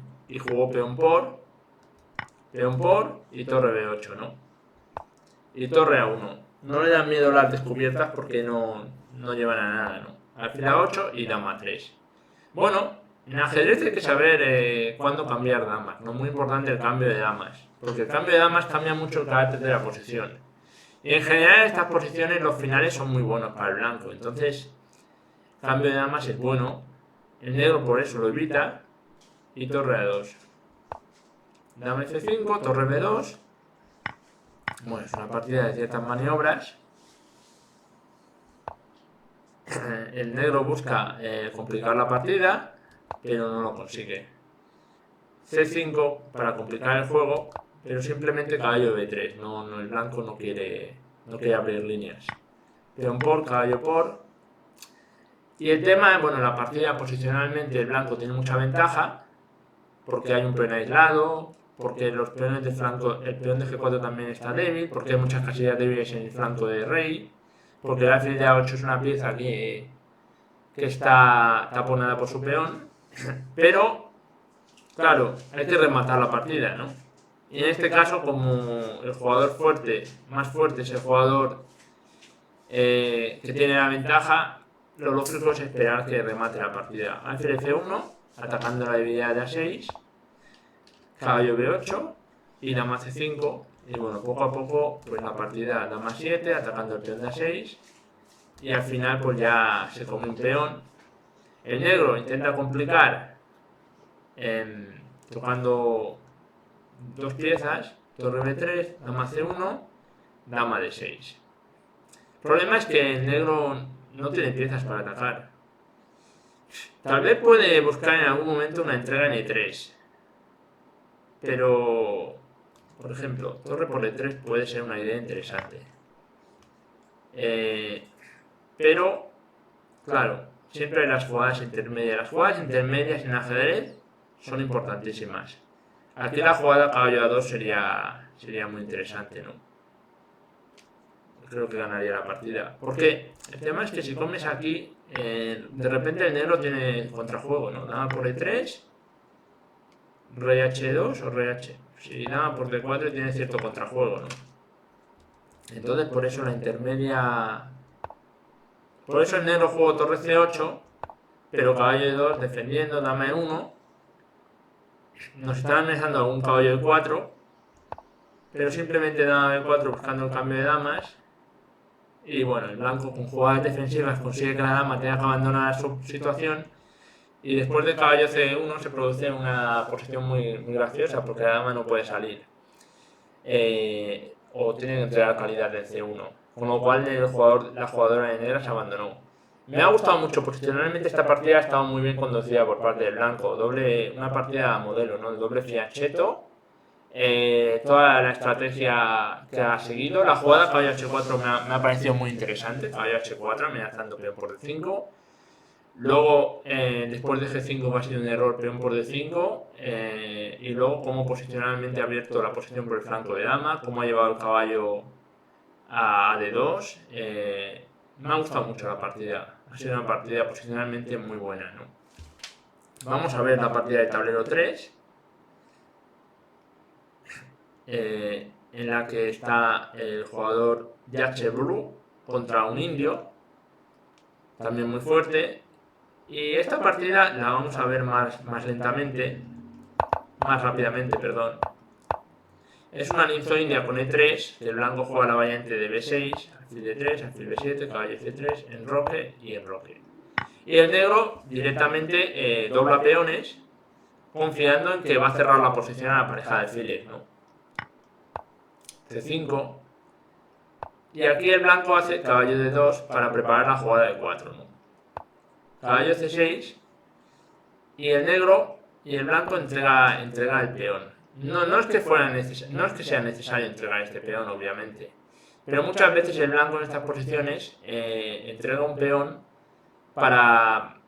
jugó peón por y torre B8, ¿no? Y torre A1. No le dan miedo las descubiertas porque no llevan a nada, ¿no? Alfil A8 y dama 3. Bueno, en ajedrez hay que saber cuándo cambiar damas, ¿no? Muy importante el cambio de damas, porque el cambio de damas cambia mucho el carácter de la posición. Y en general estas posiciones, los finales son muy buenos para el blanco, entonces cambio de damas es bueno. El negro por eso lo evita. Y torre A2. Dama F5, torre B2. Bueno, es una partida de ciertas maniobras. El negro busca complicar la partida, pero no lo consigue. C5 para complicar el juego, pero simplemente caballo B3. El blanco no quiere abrir líneas. Peón por, caballo por. Y el tema, bueno, la partida posicionalmente el blanco tiene mucha ventaja, porque hay un peón aislado, porque los peones de flanco, el peón de G4 también está débil, porque hay muchas casillas débiles en el flanco de rey, porque el alfil de A8 es una pieza que está taponada por su peón, pero, claro, hay que rematar la partida, ¿no? Y en este caso, como el jugador más fuerte es el jugador que tiene la ventaja, lo lógico es esperar que remate la partida. Alfil F1, atacando la debilidad de A6, caballo B8 y dama C5. Y bueno, poco a poco, pues la partida dama 7, atacando el peón de A6. Y al final, pues ya se come un peón. El negro intenta complicar tocando dos piezas, torre B3, dama C1, dama D6. El problema es que el negro no tiene piezas para atacar. Tal vez puede buscar en algún momento una entrega en E3, pero, por ejemplo, torre por E3 puede ser una idea interesante. Pero, claro, siempre hay las jugadas intermedias. Las jugadas intermedias en ajedrez son importantísimas. Aquí la jugada caballo A2 sería muy interesante, ¿no? Creo que ganaría la partida. Porque el tema es que si comes aquí, de repente el negro tiene contrajuego, ¿no? Dama por E3, rey H2 o rey H. Si dama por D4 tiene cierto contrajuego, ¿no? Entonces por eso la intermedia... Por eso el negro juego torre C8, pero caballo E2 defendiendo, dama E1. Nos están amenazando algún caballo E4, pero simplemente dama B4 buscando el cambio de damas. Y bueno, el blanco con jugadas defensivas consigue que la dama tenga que abandonar su situación. Y después de caballo C1 se produce una posición muy graciosa porque la dama no puede salir. O tiene que entregar calidad del C1. Con lo cual la jugadora de negra se abandonó. Me ha gustado mucho, posicionalmente esta partida ha estado muy bien conducida por parte del blanco. Una partida modelo, ¿no? De doble fianchetto. Toda la estrategia que ha seguido. La jugada caballo H4 me ha parecido muy interesante. Caballo H4 amenazando peón por D5. Luego, después de G5 ha sido un error peón por D5. Y luego cómo posicionalmente ha abierto la posición por el flanco de dama. Cómo ha llevado el caballo a D2. Me ha gustado mucho la partida. Ha sido una partida posicionalmente muy buena, ¿no? Vamos a ver la partida de tablero 3. En la que está el jugador Yache Blue contra un indio, también muy fuerte. Y esta partida la vamos a ver más rápidamente, perdón. Es una linzo india con E3, el blanco juega la variante de B6, alfil D3, alfil B7, caballo C3, enroque y enroque. Y el negro directamente dobla peones, confiando en que va a cerrar la posición a la pareja de alfiles, ¿no? C5. Y aquí el blanco hace caballo D2 para preparar la jugada de 4, ¿no? Caballo C6. Y el negro y el blanco entrega el peón. No es que sea necesario entregar este peón, obviamente. Pero muchas veces el blanco en estas posiciones entrega un peón para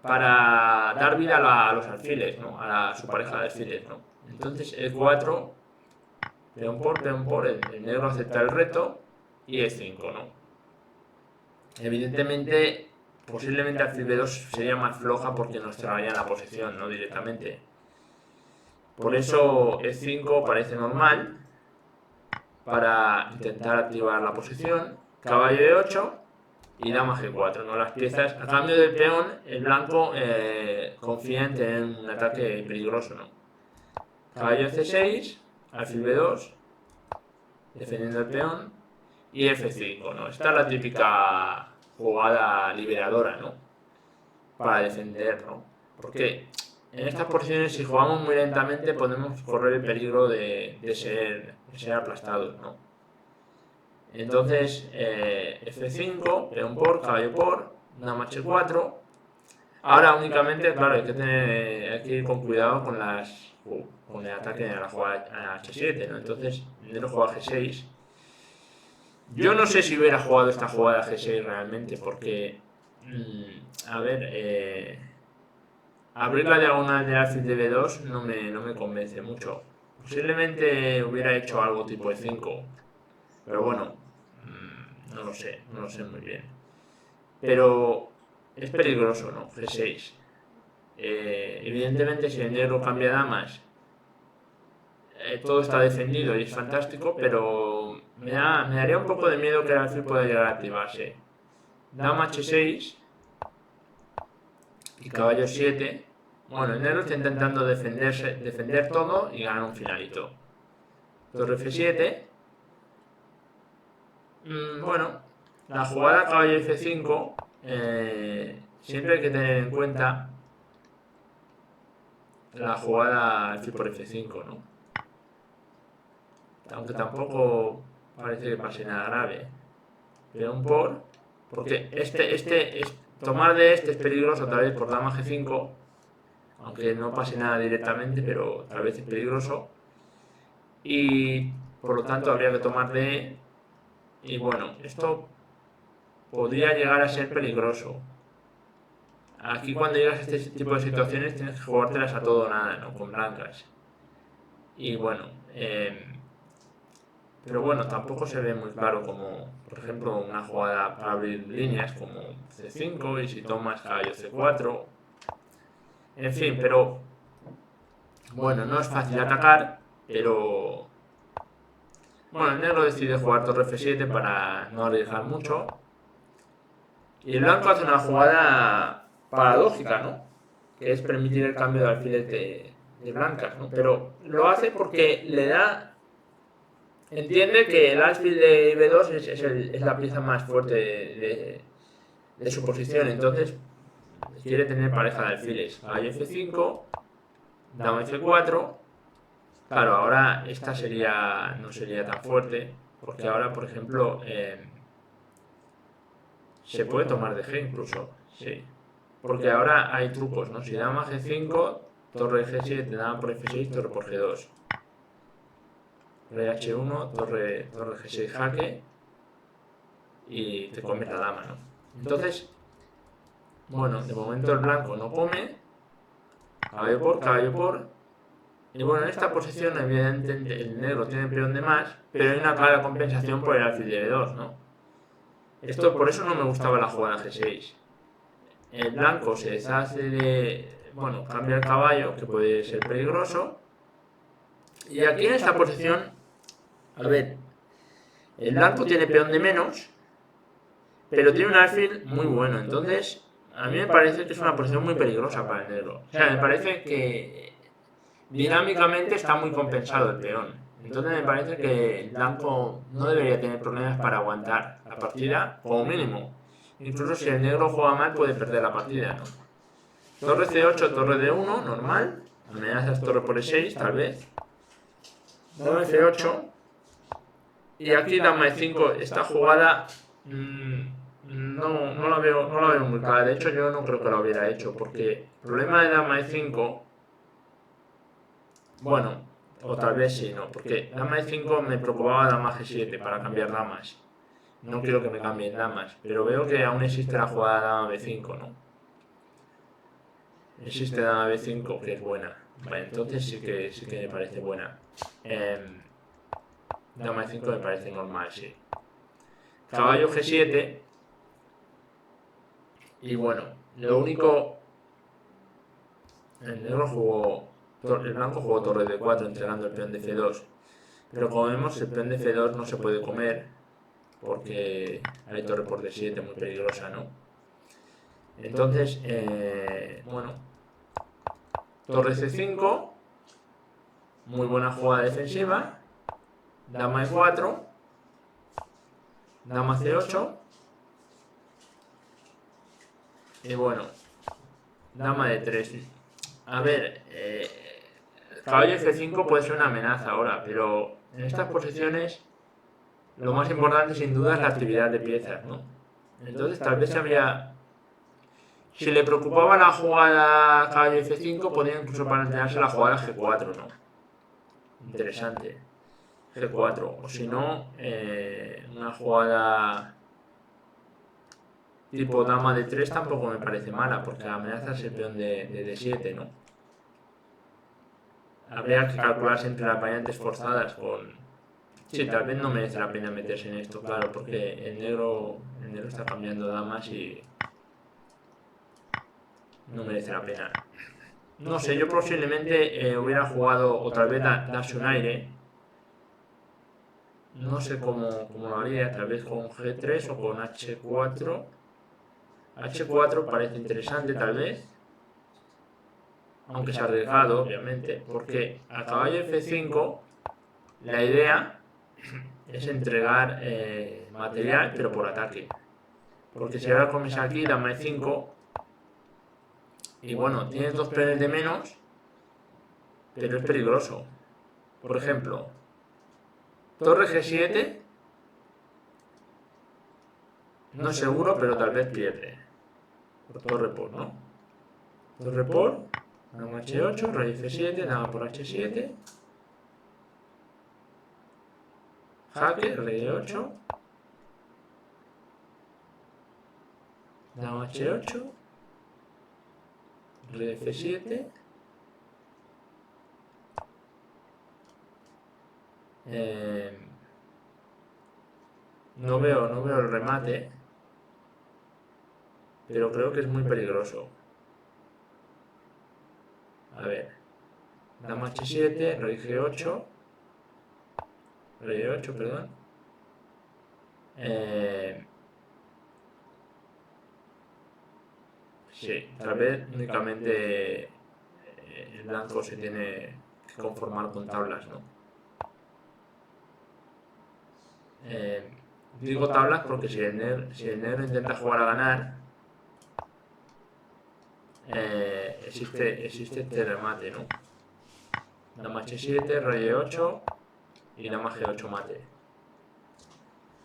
dar vida a los alfiles, ¿no? A su pareja de alfiles, ¿no? Entonces E4, peón por, el negro acepta el reto y E5, ¿no? Evidentemente, posiblemente alfil B2 sería más floja porque nos cerraría la posición, no directamente. Por eso E5 parece normal para intentar activar la posición. Caballo E8 y dama G4, ¿no? Las piezas, a cambio del peón, el blanco confía en tener un ataque peligroso, ¿no? Caballo C6, alfil B2, defendiendo el peón, y F5, ¿no? Esta es la típica jugada liberadora, ¿no? Para defender, ¿no? Porque en estas posiciones, si jugamos muy lentamente, podemos correr el peligro de ser aplastados, ¿no? Entonces, F5, peón por, caballo por, dama H4. Ahora únicamente, claro, hay que ir con cuidado con el ataque a la jugada H7, ¿no? Entonces, negro juega G6. Yo no sé si hubiera jugado esta jugada G6 realmente, porque, a ver, abrir la diagonal del alfil de B2 no me convence mucho. Posiblemente hubiera hecho algo tipo E5, pero bueno, no lo sé muy bien. Pero es peligroso, ¿no? G6. Evidentemente, si el negro cambia damas, todo está defendido y es fantástico, pero me daría un poco de miedo que el alfil pueda llegar a activarse. Dama H6 y caballo 7. Bueno, el negro está intentando defender todo y ganar un finalito. Torre F7. Bueno, la jugada caballo F5 siempre hay que tener en cuenta la jugada alfil por F5, ¿no? Aunque tampoco parece que pase nada grave. Peón porque tomar de este es peligroso tal vez por dama G5, aunque no pase nada directamente, pero tal vez es peligroso. Y por lo tanto habría que tomar de... Y bueno, esto podría llegar a ser peligroso. Aquí cuando llegas a este tipo de situaciones tienes que jugártelas a todo o nada, ¿no? Con blancas. Y bueno, pero bueno, tampoco se ve muy claro como, por ejemplo, una jugada para abrir líneas como C5 y si tomas caballo C4. En fin, pero bueno, no es fácil atacar, pero bueno, el negro decide jugar torre F7 para no arriesgar mucho. Y el blanco hace una jugada paradójica, ¿no? Que es permitir el cambio de alfiles de blancas, ¿no? Pero lo hace porque le da... Entiende que el alfil de B2 es la pieza más fuerte de su posición, entonces quiere tener pareja de alfiles. Caballo F5, dama F4. Claro, ahora esta no sería tan fuerte, porque ahora, por ejemplo, se puede tomar de G incluso, sí. Porque ahora hay trucos, ¿no? Si dama G5, torre G7, dama por F6, torre por G2. Rey H1, torre G6 jaque y te comes la dama, ¿no? Entonces, bueno, de momento el blanco no come, caballo por, y bueno, en esta posición evidentemente el negro tiene peón de más, pero hay una clara compensación por el alfil de B2, ¿no? Esto, por eso no me gustaba la jugada G6. El blanco se deshace bueno, cambia el caballo, que puede ser peligroso, y aquí en esta posición, a ver, el blanco tiene peón de menos, pero tiene un alfil muy bueno, entonces a mí me parece que es una posición muy peligrosa para el negro. O sea, me parece que dinámicamente está muy compensado el peón. Entonces me parece que el blanco no debería tener problemas para aguantar la partida, como mínimo. Incluso si el negro juega mal puede perder la partida, ¿no? Torre C8, torre D1, normal. Amenazas torre por E6, tal vez. Dama F8. Y aquí dama E5, esta jugada no la veo muy clara. De hecho, yo no creo que la hubiera hecho, porque el problema de dama E5, bueno, o tal vez sí, no, porque dama E5 me preocupaba dama G7 para cambiar damas. No quiero que me cambien damas, pero veo que aún existe la jugada dama B5, ¿no? Existe dama B5 que es buena. Vale, entonces sí que me parece buena. Dama E5 me parece normal, sí. Caballo G7. Y bueno, lo único... El blanco jugó torre D4 entregando el peón de C2. Pero como vemos, el peón de C2 no se puede comer, porque hay torre por D7 muy peligrosa, ¿no? Entonces, bueno, torre C5, muy buena jugada defensiva, dama E4, dama C8, y bueno, dama D3. A ver, caballo F5 puede ser una amenaza ahora, pero en estas posiciones lo más importante sin duda es la actividad de piezas, ¿no? Entonces tal vez habría... Si le preocupaba la jugada caballo F5, podría incluso plantearse la jugada G4, ¿no? Interesante. G4. O si no, una jugada tipo dama de 3 tampoco me parece mala, porque amenazas el peón de D7, ¿no? Habría que calcular siempre las variantes forzadas con... Sí, tal vez no merece la pena meterse en esto, claro, porque el negro está cambiando damas y no merece la pena. No sé, yo posiblemente hubiera jugado otra vez darse un aire. No sé cómo lo haría, tal vez con G3 o con H4. H4 parece interesante tal vez, aunque sea arriesgado, obviamente, porque a caballo F5 la idea es entregar material, pero por ataque. Porque si ahora comes aquí, dama E5, Y bueno, tienes 2 peones de menos, pero es peligroso. Por ejemplo, torre G7, no es seguro, pero tal vez pierde. Por torre por, ¿no? Torre por, dama H8, rey F7, dama por H7, jaque, rey E8, dama H8, rey F7, no veo el remate, pero creo que es muy peligroso. A ver, dama H7, rey G8, rey E8, perdón. Sí, tal vez únicamente el blanco se tiene que conformar con tablas, ¿no? Digo tablas porque si el negro intenta jugar a ganar, existe este remate, ¿no? Dama H7, rey E8 y dama G8 mate.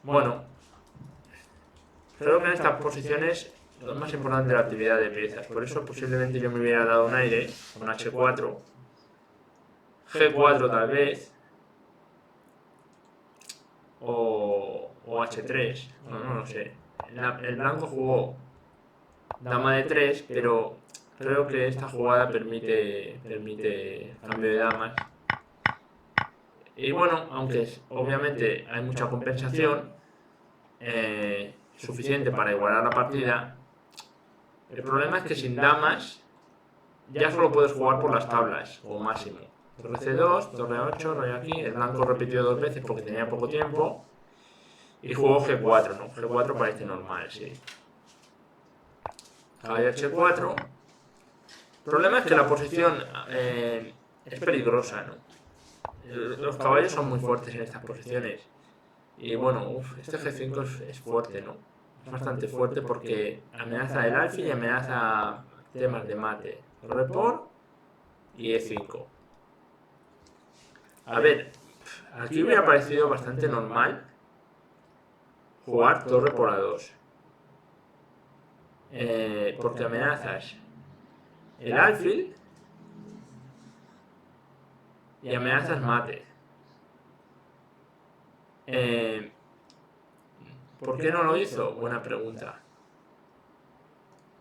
Bueno, creo que en estas posiciones lo más importante es la actividad de piezas. Por eso posiblemente yo me hubiera dado un aire con H4, G4 tal vez, o H3, no lo sé. El blanco jugó dama de 3, pero creo que esta jugada permite cambio de damas. Y bueno, aunque obviamente hay mucha compensación, suficiente para igualar la partida, el problema es que sin damas ya solo puedes jugar por las tablas, como máximo. Torre C2, torre 8, rey aquí, el blanco repitió 2 veces porque tenía poco tiempo, y jugó G4, ¿no? G4 parece normal, sí. Caballo H4. El problema es que la posición es peligrosa, ¿no? Los caballos son muy fuertes en estas posiciones. Y bueno, este G5 es fuerte, ¿no? Es bastante fuerte porque amenaza el alfil y amenaza temas de mate. Torre por y E5. A ver, aquí hubiera parecido bastante normal jugar torre por A2. Porque amenazas el alfil y amenazas mate. ¿Por qué no lo hizo? Buena pregunta.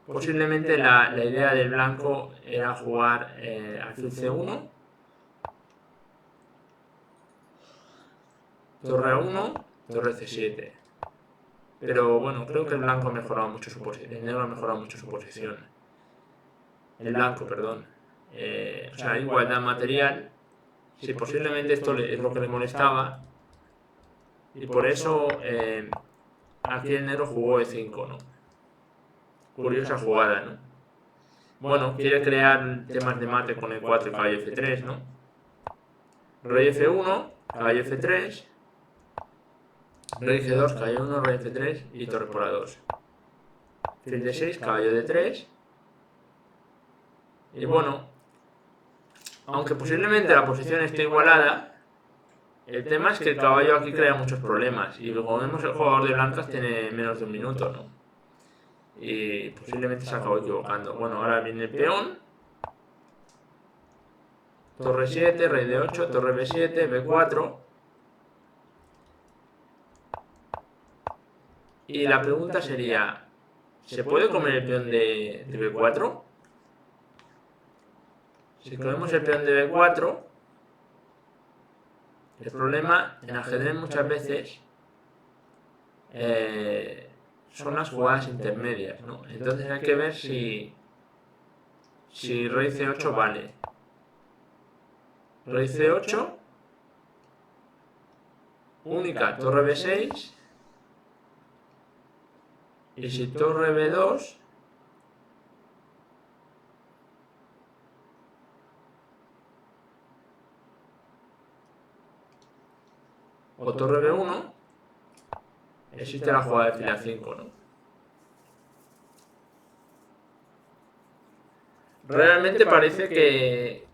Posiblemente la idea del blanco era jugar alfil C1, torre A1, torre C7. Pero bueno, creo que el blanco ha mejorado mucho su posición. El negro ha mejorado mucho su posición. El blanco, perdón. O sea, igualdad material. Sí, posiblemente esto es lo que le molestaba. Y por eso aquí el negro jugó E5, ¿no? Curiosa jugada, ¿no? Bueno, quiere crear temas de mate con E4 y caballo F3, ¿no? Rey F1, caballo F3, rey G2, caballo 1, rey F3 y torre por A2. Fil de 6, caballo de 3. Y bueno, aunque posiblemente la posición esté igualada, el tema es que el caballo aquí crea muchos problemas. Y como vemos, el jugador de blancas tiene menos de un minuto, ¿no? Y posiblemente se acabó equivocando. Bueno, ahora viene el peón. Torre 7, rey de 8, torre B7, B4. Y la pregunta sería, ¿se puede comer el peón de B4? Si comemos el peón de B4, el problema en ajedrez muchas veces son las jugadas intermedias, ¿no? Entonces hay que ver si rey C8 vale. Rey C8, única torre B6, y si torre B2, o torre B1, existe la jugada de fila 5, ¿no? realmente parece que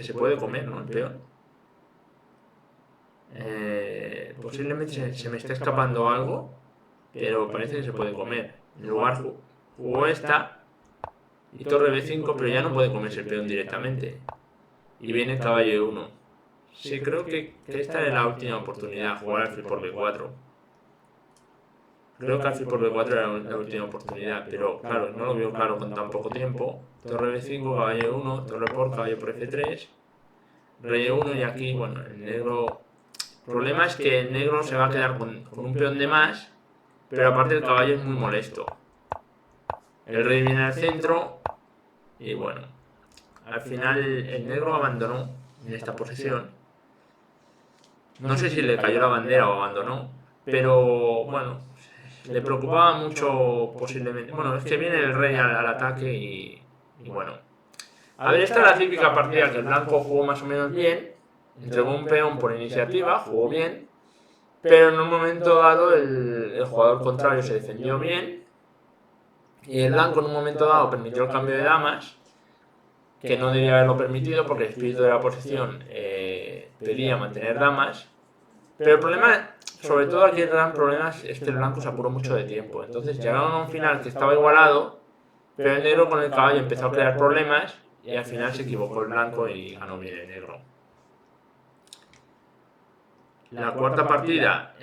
se puede comer, ¿no? El peón. Posiblemente se me esté escapando algo, pero parece que se puede comer. En lugar jugó esta y torre B5, pero ya no puede comerse el peón directamente. Y viene caballo E1. Sí, creo que esta es la última oportunidad, jugar alfil por B4. Creo que alfil por B4 era la última oportunidad, pero claro, no lo veo claro con tan poco tiempo. Torre B5, caballo E1, torre por, caballo por F3, rey E1 y aquí, bueno, el negro... El problema es que el negro se va a quedar con un peón de más, pero aparte el caballo es muy molesto. El rey viene al centro y bueno, al final el negro abandonó en esta posición. No sé si le cayó la bandera o abandonó, pero bueno, le preocupaba mucho posiblemente. Bueno, es que viene el rey al ataque y bueno. A ver, esta es la típica partida que el blanco jugó más o menos bien, entregó un peón por iniciativa, jugó bien, pero en un momento dado el jugador contrario se defendió bien y el blanco en un momento dado permitió el cambio de damas, que no debía haberlo permitido porque el espíritu de la posición pedía mantener damas. Pero el problema, sobre todo aquí el gran problema es que el blanco se apuró mucho de tiempo. Entonces llegaron a un final que estaba igualado, pero el negro con el caballo empezó a crear problemas y al final se equivocó el blanco y ganó bien el negro. La cuarta partida,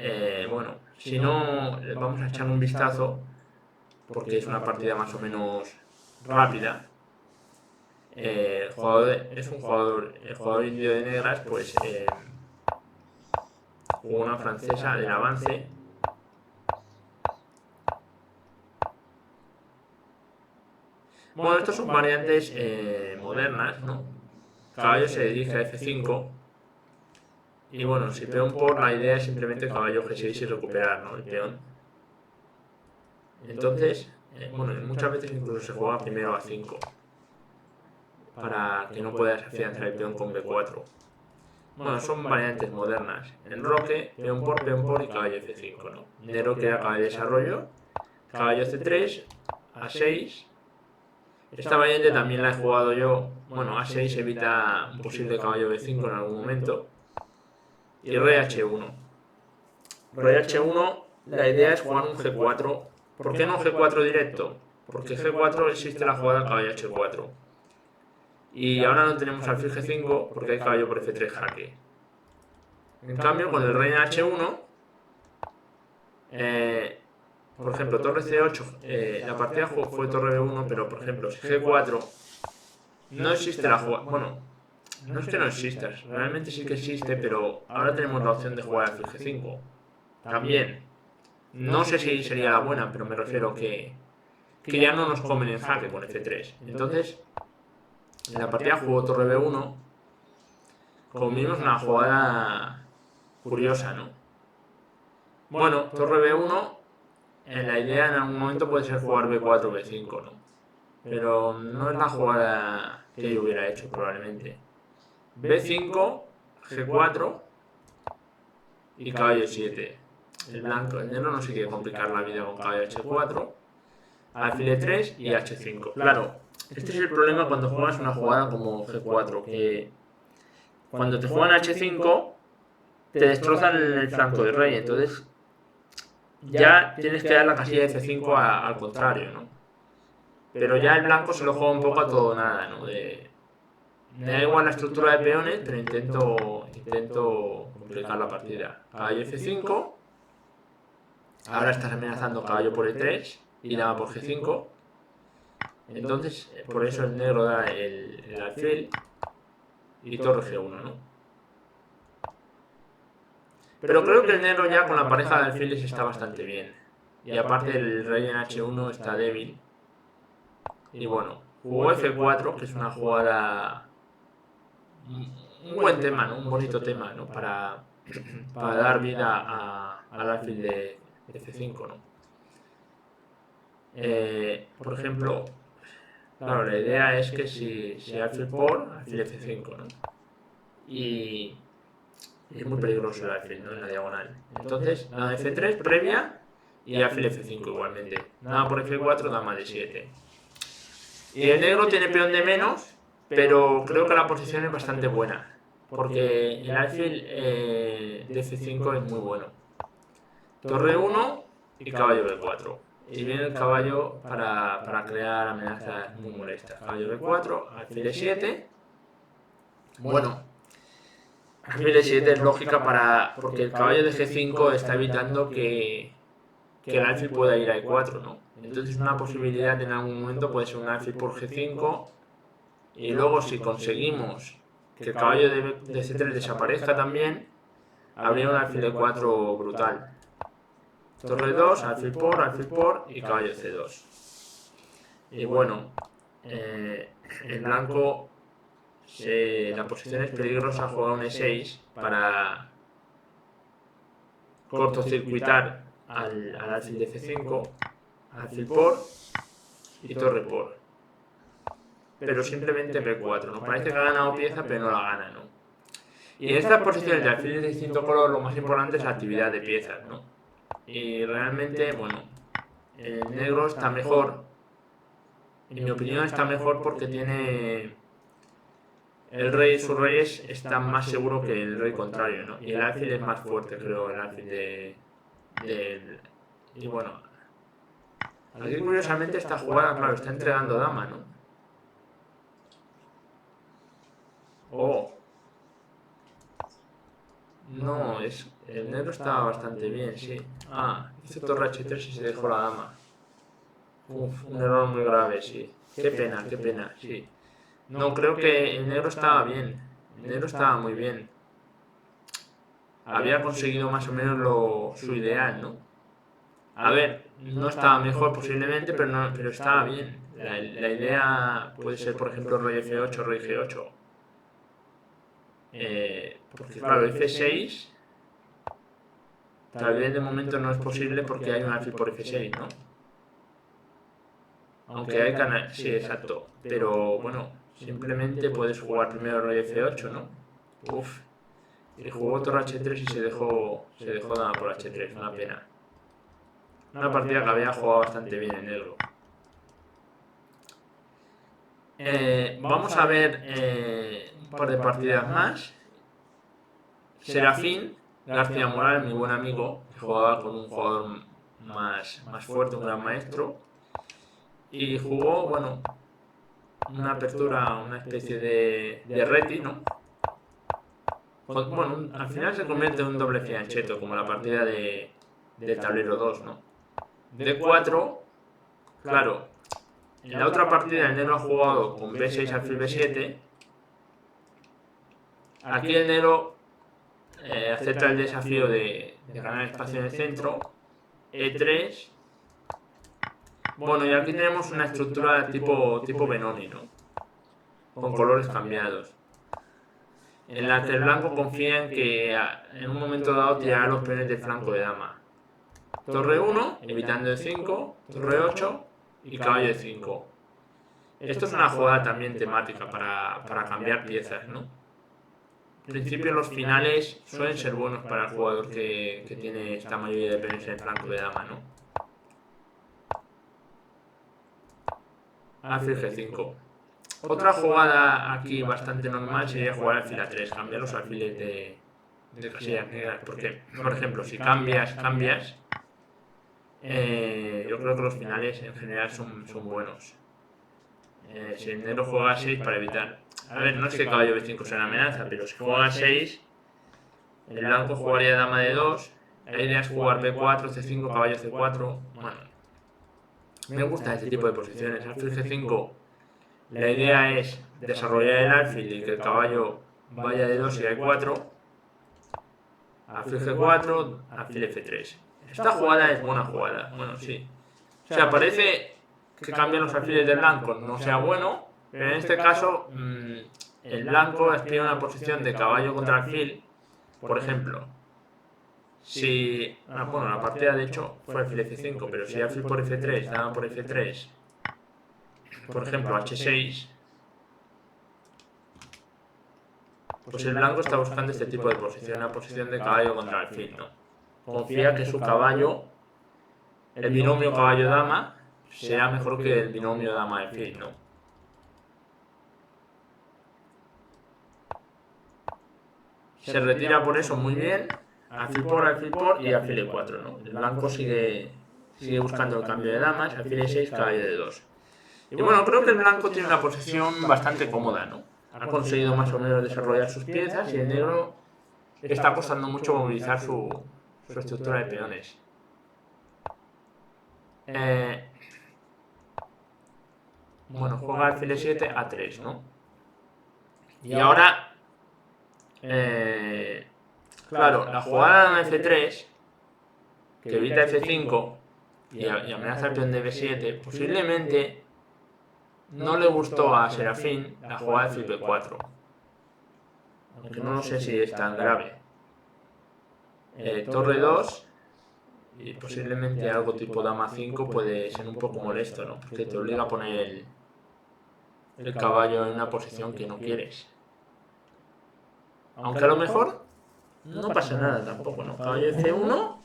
bueno, si no, vamos a echar un vistazo porque es una partida más o menos rápida. El jugador indio de negras, pues jugó una francesa del avance. Bueno, estas son variantes modernas, ¿no? Caballo se dirige a F5. Y bueno, si peón por, la idea es simplemente caballo G6 y recuperar, ¿no? El peón. Entonces, bueno, muchas veces incluso se juega primero a 5 para que no puedas afianzar el peón con B4. Bueno, son variantes modernas. Enroque, peón por y caballo F5, ¿no? Negro queda caballo de desarrollo, caballo C3, A6. Esta variante también la he jugado yo. Bueno, A6 evita un posible caballo B5 en algún momento. Y rey H1. Rey H1, la idea es jugar un G4. ¿Por qué no G4 directo? Porque G4 existe la jugada caballo H4. Y ahora no tenemos alfil G5 porque hay caballo por F3 jaque. En cambio, con el rey en H1, por ejemplo, torre C8, la partida fue torre B1, pero por ejemplo, si G4 no existe la jugada. Bueno, no es que no exista, realmente sí que existe, pero ahora tenemos la opción de jugar alfil G5. También, no sé si sería la buena, pero me refiero que ya no nos comen en jaque con F3. Entonces, en la partida jugó torre B1, como vimos una jugada curiosa, ¿no? Bueno, torre B1, en la idea en algún momento puede ser jugar B4 B5, ¿no? Pero no es la jugada que yo hubiera hecho probablemente. B5, G4 y caballo 7. El negro no se quiere complicar la vida con caballo H4, alfil E3 y H5. Claro, este es el problema cuando juegas una jugada como G4, que cuando te juegan H5 te destrozan el flanco de rey, entonces ya tienes que dar la casilla de F5 al contrario, ¿no? Pero ya el blanco se lo juega un poco a todo o nada, ¿no? Me da igual la estructura de peones, pero intento complicar la partida. Caballo F5. Ahora estás amenazando caballo por E3 y dama por G5. Entonces, por eso el negro da el alfil y torre G1, ¿no? Pero creo que el negro ya con la pareja de alfiles está bastante bien. Y aparte el rey en H1 está débil. Y bueno, jugó F4, que es una jugada... Un buen tema, ¿no? Un bonito tema, ¿no? Para dar vida al alfil de F5, ¿no? Por ejemplo, claro, la idea es que si alfil por, alfil F5, ¿no? Y es muy peligroso el alfil, ¿no? En la diagonal. Entonces, dama F3 previa y alfil F5 igualmente. Dama por F4, dama D7. Y el negro tiene peón de menos, pero creo que la posición es bastante buena. Porque el alfil de F5 es muy bueno. Torre 1 y caballo B4. Y viene el caballo para crear amenazas muy molestas. Caballo B4, alfil E7. Bueno, alfil E7 es lógica porque el caballo de G5 está evitando que el alfil pueda ir a E4, ¿no? Entonces una posibilidad en algún momento puede ser un alfil por G5 y luego si conseguimos que el caballo de C3 desaparezca también, habría un alfil E4 brutal. Torre 2, alfil por y caballo C2. Y bueno, el blanco, la posición es peligrosa, juega un E6 para cortocircuitar al alfil de C5, alfil por y torre por. Pero simplemente B4, ¿no? Parece que ha ganado pieza, pero no la gana, ¿no? Y en estas posiciones de alfiles de distinto color, lo más importante es la actividad de piezas, ¿no? Y realmente, bueno, el negro está mejor. En mi opinión está mejor porque tiene... El rey, sus reyes están más seguros que el rey contrario, ¿no? Y el alfil es más fuerte, creo, el alfil y bueno, aquí curiosamente esta jugada, claro, está entregando dama, ¿no? Oh. No, el negro está bastante bien, sí. Ah, hizo torre H3 y se dejó la dama. Uf, un error muy grave, sí. Qué pena, sí. No, creo que el negro estaba bien. El negro estaba muy bien. Había conseguido más o menos su ideal, ¿no? A ver, no estaba mejor posiblemente, pero estaba bien. La idea puede ser, por ejemplo, rey F8, rey G8. Porque claro, F6 tal vez de momento no es posible porque hay un alfil por F6, ¿no? Aunque hay canal, sí, exacto. Pero bueno, simplemente puedes jugar primero rey F8, ¿no? Uf. Y jugó torre H3 y se dejó dama por H3, una pena. Una partida que había jugado bastante bien en negro. Vamos a ver un par de partidas más. Serafín García Moral, mi buen amigo, que jugaba con un jugador más fuerte, un gran maestro. Y jugó, bueno, una apertura, una especie de reti, ¿no? Bueno, al final se convierte en un doble fianchetto, como la partida del tablero 2, ¿no? D4, claro, en la otra partida el negro ha jugado con B6 alfil B7. Aquí el negro acepta el desafío de ganar espacio en el centro. E3. Bueno, y aquí tenemos una estructura tipo Benoni, ¿no? Con colores cambiados. En la que el blanco confía en que en un momento dado tirará los peones del flanco de dama. Torre 1, evitando el 5, torre 8 y caballo de 5. Esto es una jugada también temática para cambiar piezas, ¿no? En principio los finales suelen ser buenos para el jugador que tiene esta mayoría de peones en el flanco de dama, ¿no? Alfil G5. Otra jugada aquí bastante normal sería jugar alfil A3, cambiar los alfiles de casillas negras, porque, por ejemplo, si cambias, yo creo que los finales en general son buenos. Si el negro juega a 6 para evitar... A ver, no es que caballo B5 sea una amenaza, pero si juega a 6, el blanco jugaría dama de 2, la idea es jugar B4, C5, caballo C4... Bueno, me gusta este tipo de posiciones. Alfil G5, la idea es desarrollar el alfil y que el caballo vaya de 2 y a 4. Alfil G4, alfil F3. Esta jugada es buena jugada, bueno, sí. O sea, parece que cambian los alfiles del blanco no sea bueno, pero en este caso el blanco aspira a una posición de caballo contra alfil. Por ejemplo, si... bueno, la partida de hecho fue alfil F5, pero si alfil por F3, dama por F3, por ejemplo H6, pues el blanco está buscando este tipo de posición, una posición de caballo contra alfil, ¿no? Confía que su caballo, el binomio caballo-dama, será mejor que el binomio dama-alfil, ¿no? se retira por eso muy bien, alfil por y alfil E4, ¿no? El blanco sigue buscando el cambio de damas, alfil E6, caballo de 2. Y bueno, creo que el blanco tiene una posición bastante cómoda, ¿no? Ha conseguido más o menos desarrollar sus piezas y el negro está costando mucho movilizar su estructura de peones. Bueno, juega alfil E7, A3, ¿no? Y ahora, claro, la jugada de F3, que evita F5 y amenaza el peón de B7, posiblemente no le gustó a Serafín la jugada de alfil B4. Aunque no sé si es tan grave. Torre 2 y posiblemente algo tipo dama 5 puede ser un poco molesto, ¿no? Porque te obliga a poner el caballo en una posición que no quieres. Aunque a lo mejor no pasa nada tampoco, ¿no? Caballo F1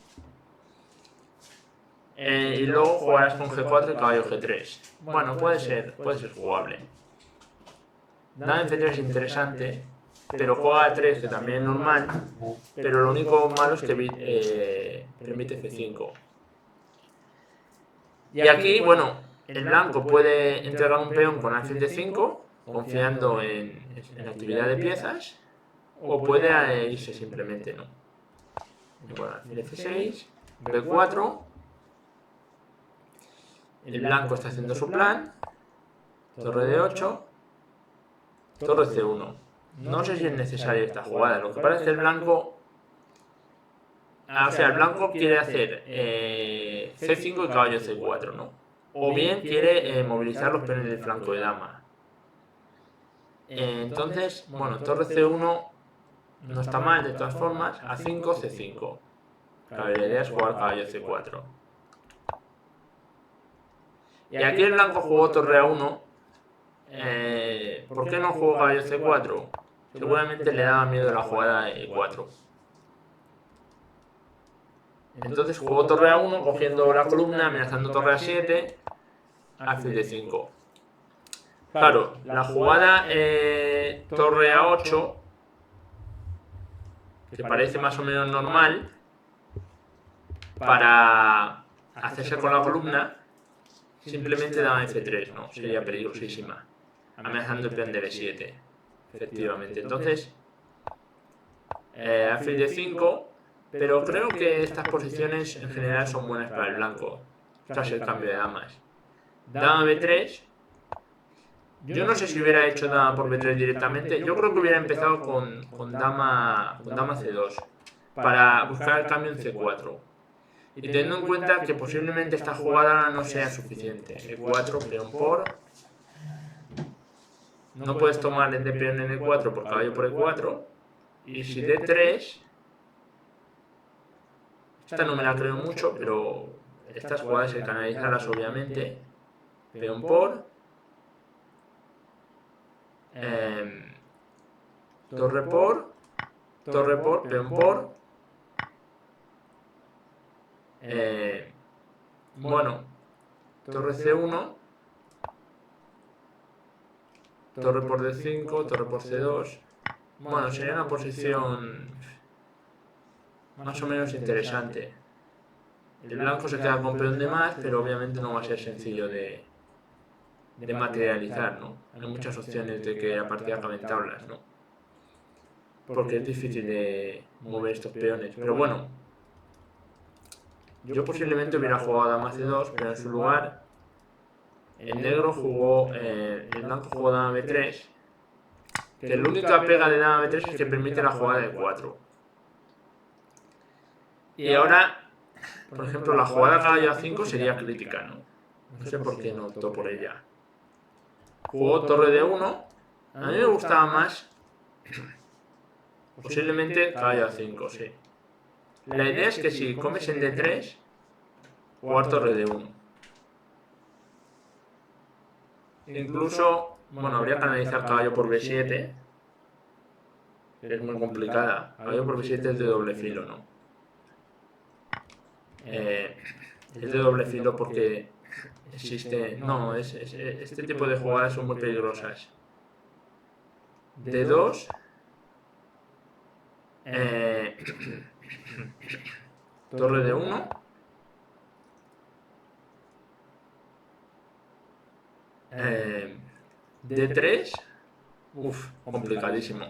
y luego jugarás con G4 y caballo G3. Bueno, puede ser jugable. Dama F3 es interesante, pero juega A3, que también es normal, pero lo único malo es que permite F5. Y aquí, bueno, el blanco puede entregar un peón con alfil D5, confiando en la actividad de piezas, o puede irse simplemente, ¿no? Bueno, alfil F6, B4, el blanco está haciendo su plan, torre D8, torre C1. No sé si es necesaria esta jugada, lo que pasa es que el blanco... O sea, el blanco quiere hacer C5 y caballo C4, ¿no? O bien quiere movilizar los peones del flanco de dama. Entonces, bueno, torre C1 no está mal de todas formas. A5, C5. Claro, la idea es jugar caballo C4. Y aquí el blanco jugó torre A1. ¿Por qué no jugó caballo C4? Seguramente le daba miedo la jugada E4. Entonces jugó torre A1 cogiendo la columna, amenazando torre A7, alfil D5. Claro, la jugada torre A8, que parece más o menos normal, para hacerse con la columna, simplemente dama F3, ¿no? Sería peligrosísima, amenazando el peón de B7, efectivamente. Entonces, alfil D5, pero creo que estas posiciones en general son buenas para el blanco, tras el cambio de damas. Dama B3. Yo no sé si hubiera hecho dama por B3 directamente. Yo creo que hubiera empezado con dama C2 para buscar el cambio en C4. Y teniendo en cuenta que posiblemente esta jugada no sea suficiente. E4, peón por. No puedes tomar el de peón en E4 por caballo por E4. Y si D3... Esta no me la creo mucho, pero estas jugadas hay que analizarlas obviamente. Peón por. Torre por, peón por. Bueno, torre C1, torre por D5, torre por C2. Bueno, sería una posición más o menos interesante. El blanco se queda con peón de más, pero obviamente no va a ser sencillo de materializar, ¿no? Hay muchas opciones de que la partida acabe en tablas, ¿no? Porque es difícil de mover estos peones. Pero bueno, yo posiblemente hubiera jugado dama C2, pero en su lugar el negro jugó, el blanco jugó dama B3, que la única pega de dama B3 es que permite la jugada de 4. Y ahora, por ejemplo, la jugada caballo A5 sería crítica, ¿no? No sé por qué no optó por ella. Jugó torre D1. A mí me gustaba más posiblemente caballo A5, sí. La idea es que si comes en D3, jugar torre D1. Incluso, bueno, habría que analizar caballo por B7, que es muy complicada. Caballo por B7 es de doble filo, ¿no? Es de doble filo porque existe... No, este tipo de jugadas son muy peligrosas. D2, eh, torre de 1, D3, complicadísimo.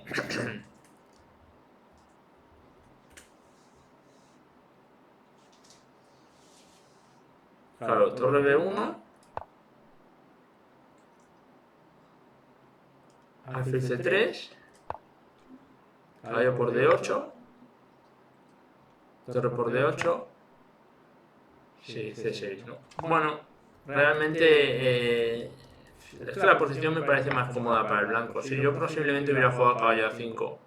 Claro, torre B1, alfil C3, caballo por D8, torre por D8, sí, C6, ¿no? Bueno, realmente es que la posición me parece más cómoda para el blanco. Si yo posiblemente hubiera jugado caballo A5.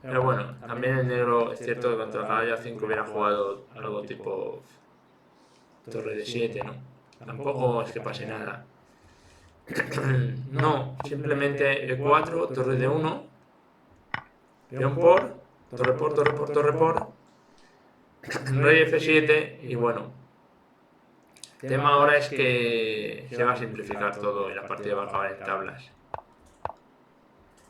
Pero bueno, también el negro, es cierto que contra el caballo A5 hubiera jugado algo tipo torre de 7, ¿no? Tampoco es que pase nada. No, simplemente E4, torre de 1, peón por, torre por, torre por, torre por, rey F7 y bueno. El tema ahora es que se va a simplificar todo y la partida va a acabar en tablas.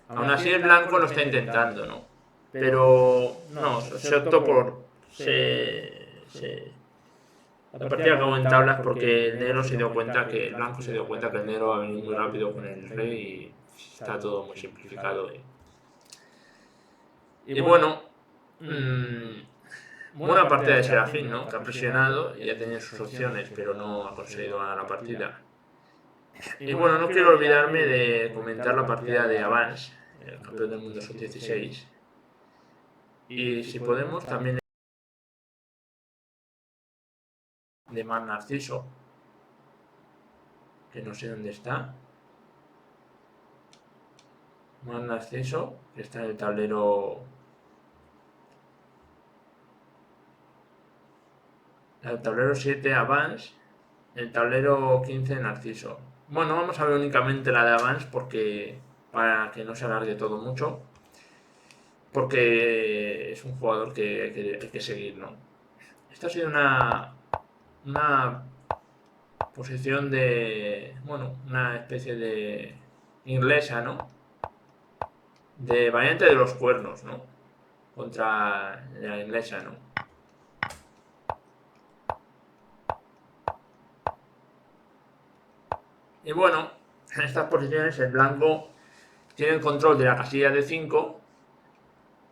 Aún así el blanco lo está intentando, ¿no? Pero no, se optó por... La partida acabó en tablas porque el negro se dio cuenta que el blanco se dio cuenta que el negro va a venir muy rápido con el rey y está todo muy simplificado. Y bueno, buena partida de Serafín, ¿no? Que ha presionado y ha tenido sus opciones, pero no ha conseguido ganar la partida. Y bueno, no quiero olvidarme de comentar la partida de Avance, el campeón del mundo sub-16. Y si podemos, también de Mar Narciso, que no sé dónde está. Mar Narciso, que está en el tablero. El tablero 7 Avance, el tablero 15 Narciso. Bueno, vamos a ver únicamente la de Avance porque para que no se alargue todo mucho. Porque es un jugador que hay que seguir, ¿no? Esta ha sido una posición de, bueno, una especie de inglesa, ¿no? De variante de los cuernos, ¿no? Contra la inglesa, ¿no? Y bueno, en estas posiciones el blanco tiene el control de la casilla de 5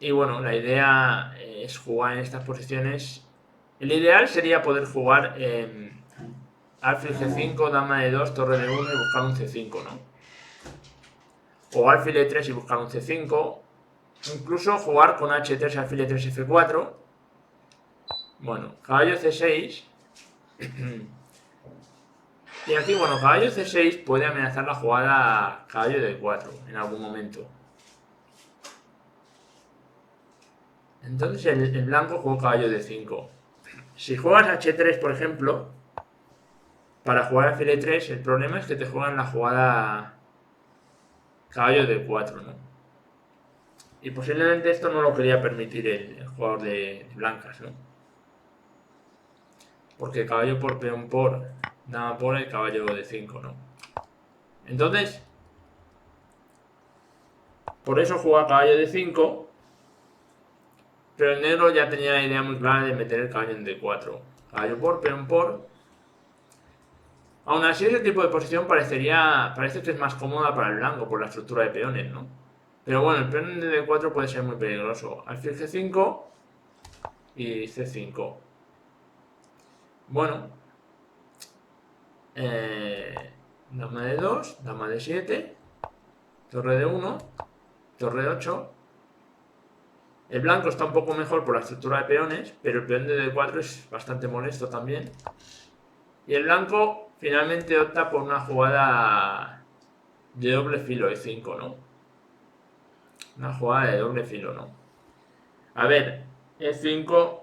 y bueno, la idea es jugar en estas posiciones. El ideal sería poder jugar alfil G5, dama de 2, torre de 1 y buscar un C5, ¿no? O alfil E3 y buscar un C5. Incluso jugar con H3, alfil E3, F4. Bueno, caballo C6. Y aquí, bueno, caballo C6 puede amenazar la jugada caballo D4 en algún momento. Entonces el blanco juega caballo D5. Si juegas H3, por ejemplo, para jugar alfil E3, el problema es que te juegan la jugada caballo D4, ¿no? Y posiblemente esto no lo quería permitir el jugador de blancas, ¿no? Porque caballo por peón por, dama por el caballo D5, ¿no? Entonces, por eso juega caballo D5, pero el negro ya tenía la idea muy clara de meter el caballo en D4. Caballo por, peón por. Aún así, ese tipo de posición parece que es más cómoda para el blanco por la estructura de peones, ¿no? Pero bueno, el peón en D4 puede ser muy peligroso. Alfil G5 y C5. Bueno, dama de 2, dama de 7, torre de 1, torre de 8. El blanco está un poco mejor por la estructura de peones, pero el peón de D4 es bastante molesto también. Y el blanco finalmente opta por una jugada de doble filo, E5, ¿no? Una jugada de doble filo, ¿no? A ver, E5,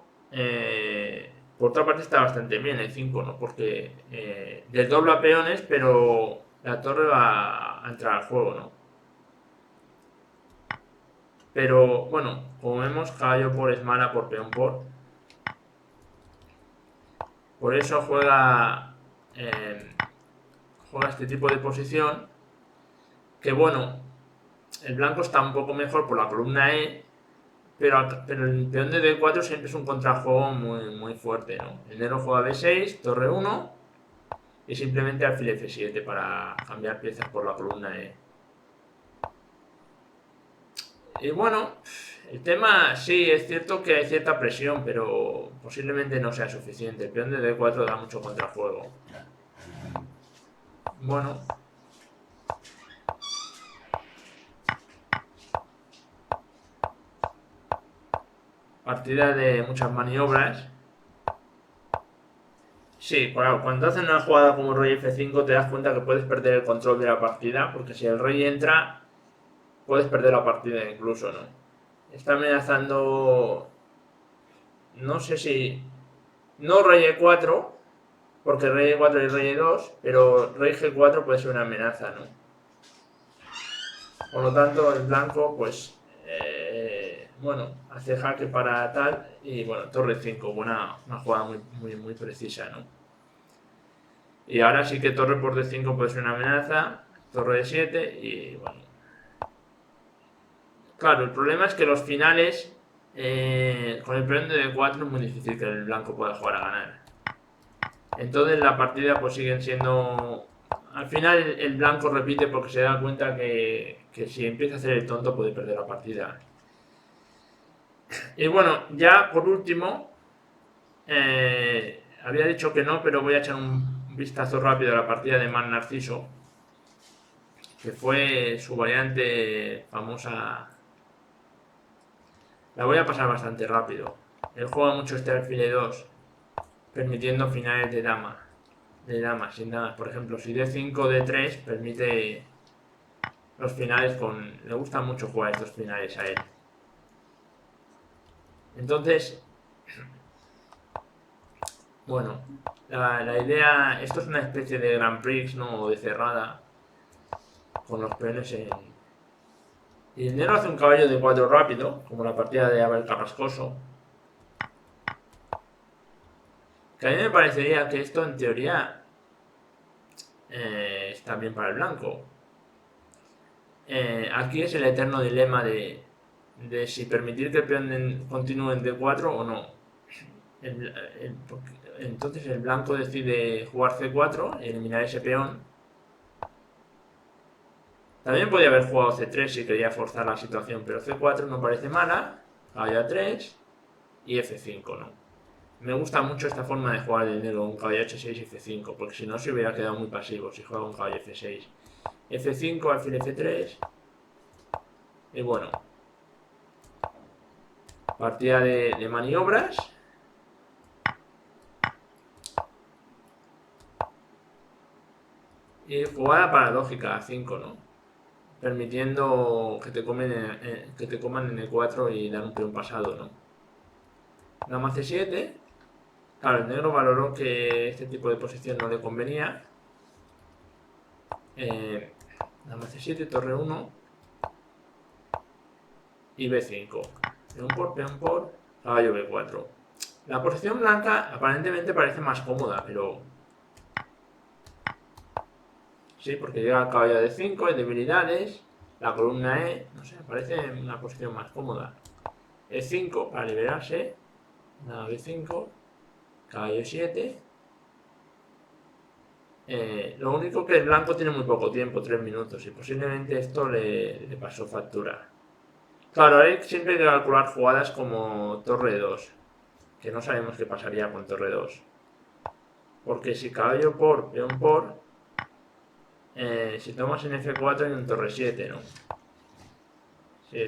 por otra parte está bastante bien E5, ¿no? Porque desdobla peones, pero la torre va a entrar al juego, ¿no? Pero bueno, como vemos, caballo por es mala por peón por. Por eso juega este tipo de posición. Que bueno, el blanco está un poco mejor por la columna E, pero el peón de D4 siempre es un contrajuego muy fuerte, ¿no? El negro juega B6, torre 1 y simplemente alfil F7 para cambiar piezas por la columna E. Y bueno, el tema sí es cierto que hay cierta presión, pero posiblemente no sea suficiente. El peón de D4 da mucho contrajuego. Bueno, partida de muchas maniobras. Sí, claro, cuando hacen una jugada como rey F5 te das cuenta que puedes perder el control de la partida, porque si el rey entra, puedes perder la partida incluso, ¿no? Está amenazando, no sé si, no rey E4, porque rey E4 y rey E2, pero rey G4 puede ser una amenaza, ¿no? Por lo tanto, el blanco, pues, bueno, hace jaque para tal, y bueno, torre 5, una jugada muy precisa, ¿no? Y ahora sí que torre por D5 puede ser una amenaza, torre D7 y bueno. Claro, el problema es que los finales con el peón de D4 es muy difícil que el blanco pueda jugar a ganar. Entonces la partida pues siguen siendo... Al final el blanco repite porque se da cuenta que si empieza a hacer el tonto puede perder la partida. Y bueno, ya por último, había dicho que no, pero voy a echar un vistazo rápido a la partida de Mar Narciso, que fue su variante famosa. La voy a pasar bastante rápido. Él juega mucho este alfil E2, permitiendo finales de damas, sin damas. Por ejemplo, si D5, D3 permite los finales con... Le gusta mucho jugar estos finales a él. Entonces, bueno, la idea... Esto es una especie de Grand Prix, ¿no? O de cerrada, con los peones en... Y el negro hace un caballo de 4 rápido, como la partida de Abel Carrascoso. Que a mí me parecería que esto en teoría está bien para el blanco. Aquí es el eterno dilema de si permitir que el peón continúe en D4 o no. Entonces el blanco decide jugar C4 y eliminar ese peón. También podría haber jugado C3 si quería forzar la situación, pero C4 no parece mala. Caballo A3 y F5, ¿no? Me gusta mucho esta forma de jugar el negro, un caballo H6 y F5, porque si no se hubiera quedado muy pasivo si juega un caballo F6. F5, alfil F3. Y bueno, partida de maniobras. Y jugada paradójica a 5, ¿no? Permitiendo que te coman en E4 y dar un peón pasado, ¿no? Dama C7. Claro, el negro valoró que este tipo de posición no le convenía. Dama C7, torre 1 y B5. Peón por, caballo B4. La posición blanca aparentemente parece más cómoda, pero... Sí, porque llega el caballo de 5, hay debilidades, la columna E, no sé, parece una posición más cómoda. E5 para liberarse, nada B5, caballo 7. Lo único que el blanco tiene muy poco tiempo, 3 minutos, y posiblemente esto le pasó factura. Claro, hay siempre que calcular jugadas como torre 2, que no sabemos qué pasaría con torre 2. Porque si caballo por, peón por, si tomas en F4 hay un torre 7, ¿no? Sí,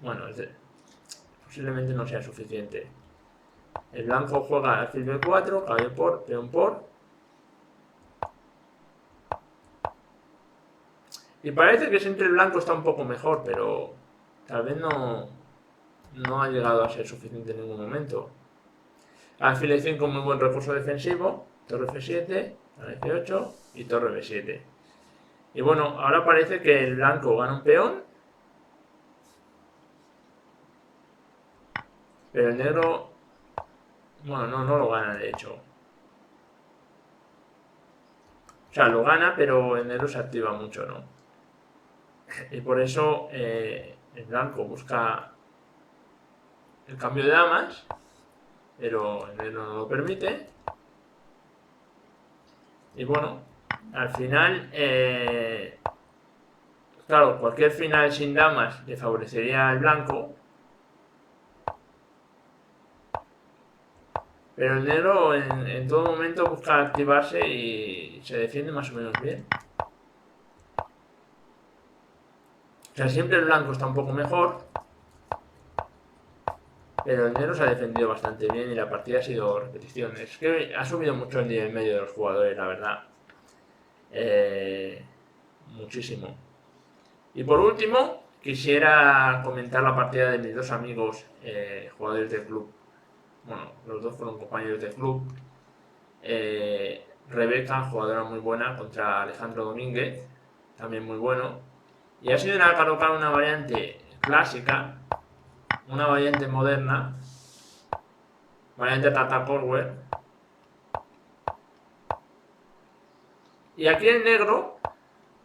bueno, posiblemente no sea suficiente. El blanco juega alfil B4, caballo por, peón por. Y parece que siempre el blanco está un poco mejor, pero tal vez no ha llegado a ser suficiente en ningún momento. Alfil E5 muy buen recurso defensivo, torre F7, torre F8 y torre B7. Y bueno, ahora parece que el blanco gana un peón, pero el negro, bueno, no lo gana de hecho. O sea, lo gana, pero el negro se activa mucho, ¿no? Y por eso el blanco busca el cambio de damas, pero el negro no lo permite. Y bueno, al final, claro, cualquier final sin damas le favorecería al blanco, pero el negro en todo momento busca activarse y se defiende más o menos bien. O sea, siempre el blanco está un poco mejor, pero el negro se ha defendido bastante bien y la partida ha sido repetición. Es que ha subido mucho el nivel medio de los jugadores, la verdad. Muchísimo. Y por último, quisiera comentar la partida de mis dos amigos, jugadores del club. Bueno, los dos fueron compañeros del club. Rebeca, jugadora muy buena, contra Alejandro Domínguez, también muy bueno. Y ha sido colocar una variante clásica, una variante moderna, variante Tata Power. Y aquí el negro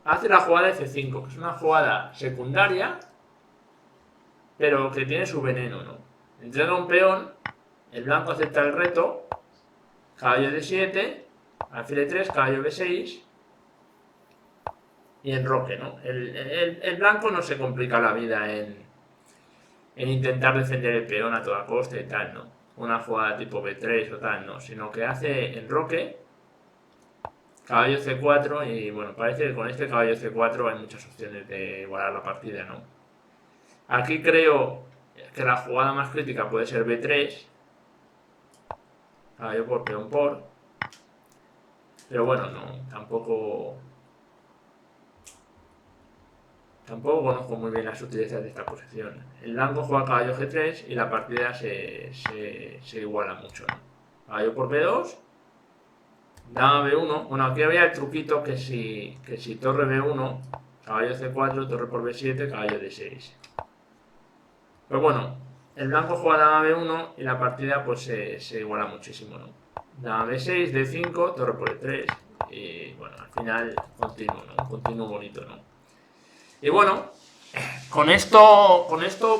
hace la jugada F5, que es una jugada secundaria, pero que tiene su veneno, ¿no? Entrega un peón, el blanco acepta el reto, caballo D7, alfil E3, caballo B6 y enroque, ¿no? El blanco no se complica la vida en intentar defender el peón a toda costa y tal, ¿no? Una jugada tipo B3 o tal, no, sino que hace enroque, caballo C4 y bueno, parece que con este caballo C4 hay muchas opciones de igualar la partida, ¿no? Aquí creo que la jugada más crítica puede ser B3, caballo por peón por, pero bueno, no, tampoco conozco muy bien las utilidades de esta posición. El blanco juega caballo G3 y la partida se iguala mucho, ¿no? Caballo por B2, dama B1. Bueno, aquí había el truquito que si torre B1, caballo C4, torre por B7, caballo D6. Pero bueno, el blanco juega dama B1 y la partida pues se iguala muchísimo, ¿no? Dama B6, D5, torre por E3 y bueno, al final continuo, ¿no? Un continuo bonito, ¿no? Y bueno, con esto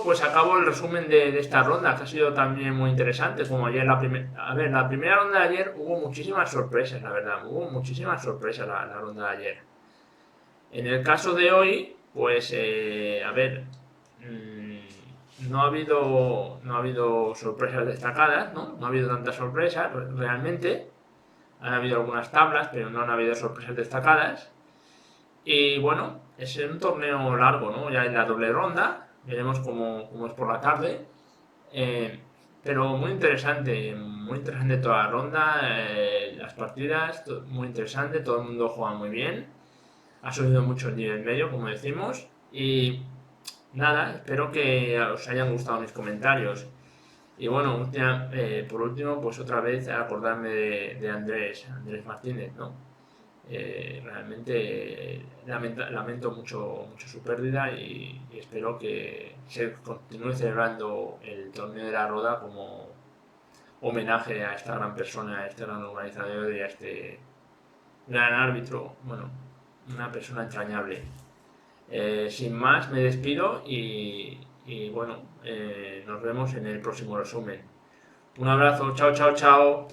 pues acabo el resumen de esta ronda, que ha sido también muy interesante, como ayer la primera ronda de ayer hubo muchísimas sorpresas, la verdad, hubo muchísimas sorpresas la ronda de ayer. En el caso de hoy, pues, no ha habido sorpresas destacadas, ¿no? No ha habido tantas sorpresas realmente. Han habido algunas tablas, pero no han habido sorpresas destacadas. Y bueno, es un torneo largo, ¿no? Ya en la doble ronda, veremos cómo es por la tarde. Pero muy interesante toda la ronda, las partidas, muy interesante, todo el mundo juega muy bien. Ha subido mucho el nivel medio, como decimos. Y nada, espero que os hayan gustado mis comentarios. Y bueno, por último, pues otra vez acordarme de Andrés Martínez, ¿no? Realmente lamento mucho su pérdida y espero que se continúe celebrando el torneo de la Roda como homenaje a esta gran persona, a este gran organizador y a este gran árbitro, bueno, una persona entrañable. Sin más, me despido y bueno, nos vemos en el próximo resumen. Un abrazo, chao, chao, chao.